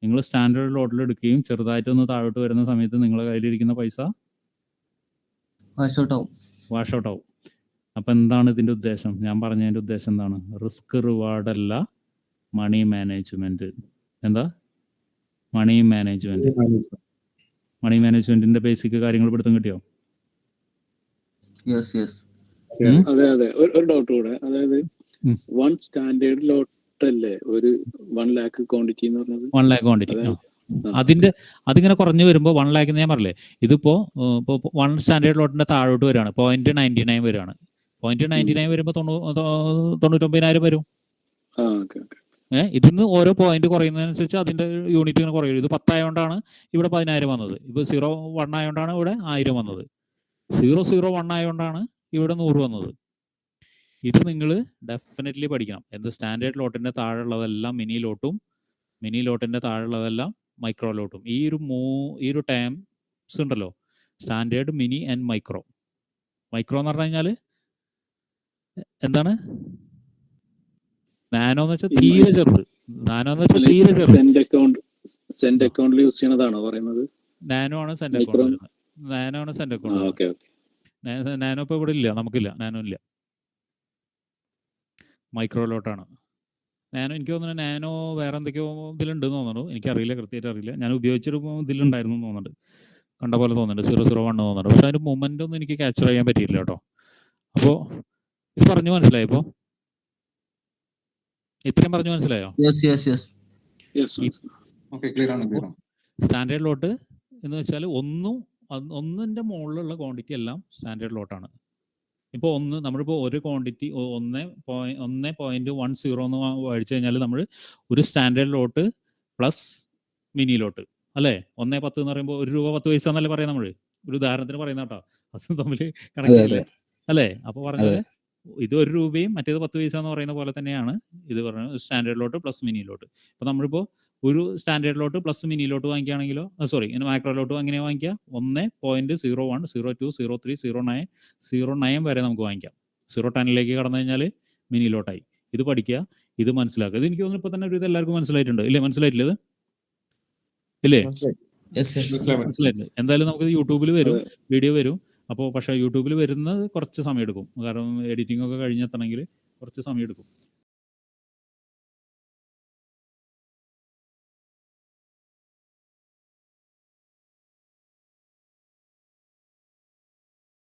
നിങ്ങൾ സ്റ്റാൻഡേർഡ് ലോട്ടിൽ എടുക്കുകയും ചെറുതായിട്ടൊന്ന് താഴോട്ട് വരുന്ന സമയത്ത് നിങ്ങളുടെ കയ്യിലിരിക്കുന്ന പൈസ വാഷ് ഔട്ട് ആവും. അപ്പം എന്താണ് ഇതിൻ്റെ ഉദ്ദേശം? ഞാൻ പറഞ്ഞതിൻ്റെ ഉദ്ദേശം എന്താണ്? റിസ്ക് റിവാർഡ് അല്ല, മണി മാനേജ്മെന്റ്. എന്താ മണി മാനേജ്മെന്റിന്റെ ബേസിക് കാര്യങ്ങൾ പിടുത്തം കിട്ടിയോ? അതെ. ഒരു ഡൗട്ട് കൂടെ, അതായത് 1 സ്റ്റാൻഡേർഡ് ലോട്ട് അല്ലേ ഒരു 1 lakh ക്വാണ്ടിറ്റി എന്ന് പറഞ്ഞത്? 1 lakh ക്വാണ്ടിറ്റി. അതിങ്ങനെ കുറഞ്ഞു വരുമ്പോൾ 1 lakh എന്ന് ഞാൻ പറഞ്ഞില്ലേ, ഇതിപ്പോ 1 സ്റ്റാൻഡേർഡ് ലോട്ടിന്റെ താഴോട്ട് വരികയാണ്, .99 വരികയാണ്. .99 വരുമ്പോൾ 99,000 വരും. ഇതിന്ന് ഓരോ പോയിന്റ് കുറയുന്നതനുസരിച്ച് അതിന്റെ യൂണിറ്റ് ഇങ്ങനെ കുറയും. ഇത് 10 ആയതുകൊണ്ടാണ് ഇവിടെ 10,000 വന്നത്. ഇപ്പൊ 0.1 ആയതുകൊണ്ടാണ് ഇവിടെ 1000 വന്നത്. 0.01 ആയതുകൊണ്ടാണ് ഇവിടെ 100 വന്നത്. ഇത് നിങ്ങൾ ഡെഫിനറ്റ്ലി പഠിക്കണം. എന്ത്? സ്റ്റാൻഡേർഡ് ലോട്ടിന്റെ താഴെയുള്ളതെല്ലാം മിനി ലോട്ടും, മിനി ലോട്ടിന്റെ താഴെയുള്ളതെല്ലാം മൈക്രോ ലോട്ടും. ഈ ഒരു ടേംസ് ഉണ്ടല്ലോ, standard, mini and micro. Micro എന്ന് പറഞ്ഞു കഴിഞ്ഞാൽ എന്താണ്? നാനോ എന്ന് വെച്ചാൽ തീരെ ചെറുത്. സെന്റ് അക്കൗണ്ടിൽ യൂസ് ചെയ്യണതാണോ പറയുന്നത്? നാനോ ആണ് സെന്റ് അക്കൗണ്ട്. നാനോ ഇപ്പൊ ഇവിടെ ഇല്ല, നമുക്കില്ല, നാനോ ഇല്ല. മൈക്രോ ലോട്ടാണ് നാനോ. എനിക്ക് തോന്നുന്നു നാനോ വേറെ എന്തൊക്കെയോ ഇതിലുണ്ടെന്ന് തോന്നുന്നു, എനിക്കറിയില്ല, കൃത്യമായിട്ട് അറിയില്ല. ഞാൻ ഉപയോഗിച്ചൊരു ഇതിലുണ്ടായിരുന്നു തോന്നുന്നുണ്ട്, കണ്ട പോലെ തോന്നുന്നുണ്ട്. 0.01 തോന്നുന്നുണ്ട്. പക്ഷെ അതിന്റെ മൊമെന്റ് ഒന്നും എനിക്ക് ക്യാപ്ചർ ചെയ്യാൻ പറ്റിയില്ല കേട്ടോ. അപ്പോ ഇത് പറഞ്ഞു മനസ്സിലായോ? ഇപ്പോ ഇത്രയും പറഞ്ഞു മനസ്സിലായോ? സ്റ്റാൻഡേർഡ് ലോട്ട് എന്ന് വെച്ചാൽ ഒന്നിന്റെ മുകളിലുള്ള ക്വാണ്ടിറ്റി എല്ലാം സ്റ്റാൻഡേർഡ് ലോട്ടാണ്. ഇപ്പോൾ നമ്മളിപ്പോൾ ഒരു ക്വാണ്ടിറ്റി 1.10 എന്ന് മേടിച്ചു കഴിഞ്ഞാൽ നമ്മൾ ഒരു സ്റ്റാൻഡേർഡ് ലോട്ട് പ്ലസ് മിനി ലോട്ട് അല്ലേ? 1.10 എന്ന് പറയുമ്പോൾ ₹1.10 എന്നല്ലേ പറയാം നമ്മൾ, ഒരു ഉദാഹരണത്തിന് പറയുന്ന കേട്ടോ. അത് തമ്മിൽ കണക്ട് ചെയ്യില്ലേ അല്ലേ? അപ്പോൾ പറഞ്ഞത് ഇത് ₹1 മറ്റേത് 10 പൈസ എന്ന് പറയുന്ന പോലെ തന്നെയാണ് ഇത് പറയുന്നത്, സ്റ്റാൻഡേർഡ് ലോട്ട് പ്ലസ് മിനി ലോട്ട്. ഇപ്പോൾ നമ്മളിപ്പോൾ ഒരു സ്റ്റാൻഡേർഡ് ലോട്ട് പ്ലസ് മിനി ലോട്ട് വാങ്ങിക്കുകയാണെങ്കിലോ, ഇങ്ങനെ മാക്രോ ലോട്ട് എങ്ങനെ വാങ്ങിക്കുക? 1.01, 02, 03, 09 വരെ നമുക്ക് വാങ്ങിക്കാം. 0.10 കടന്നു കഴിഞ്ഞാൽ മിനി ലോട്ടായി. ഇത് പഠിക്കുക, ഇത് മനസ്സിലാക്കുക. ഇത് എനിക്ക് തോന്നുന്നു ഇപ്പോൾ തന്നെ ഇത് എല്ലാവർക്കും മനസ്സിലായിട്ടുണ്ട് ഇല്ലേ? മനസ്സിലായിട്ടില്ല ഇത് ഇല്ലേ? മനസ്സിലായിട്ടുണ്ട്. എന്തായാലും നമുക്ക് യൂട്യൂബിൽ വരും, വീഡിയോ വരും. അപ്പോൾ പക്ഷേ യൂട്യൂബിൽ വരുന്നത് കുറച്ച് സമയം എടുക്കും, കാരണം എഡിറ്റിംഗ് ഒക്കെ കഴിഞ്ഞെത്തണമെങ്കിൽ കുറച്ച് സമയം എടുക്കും.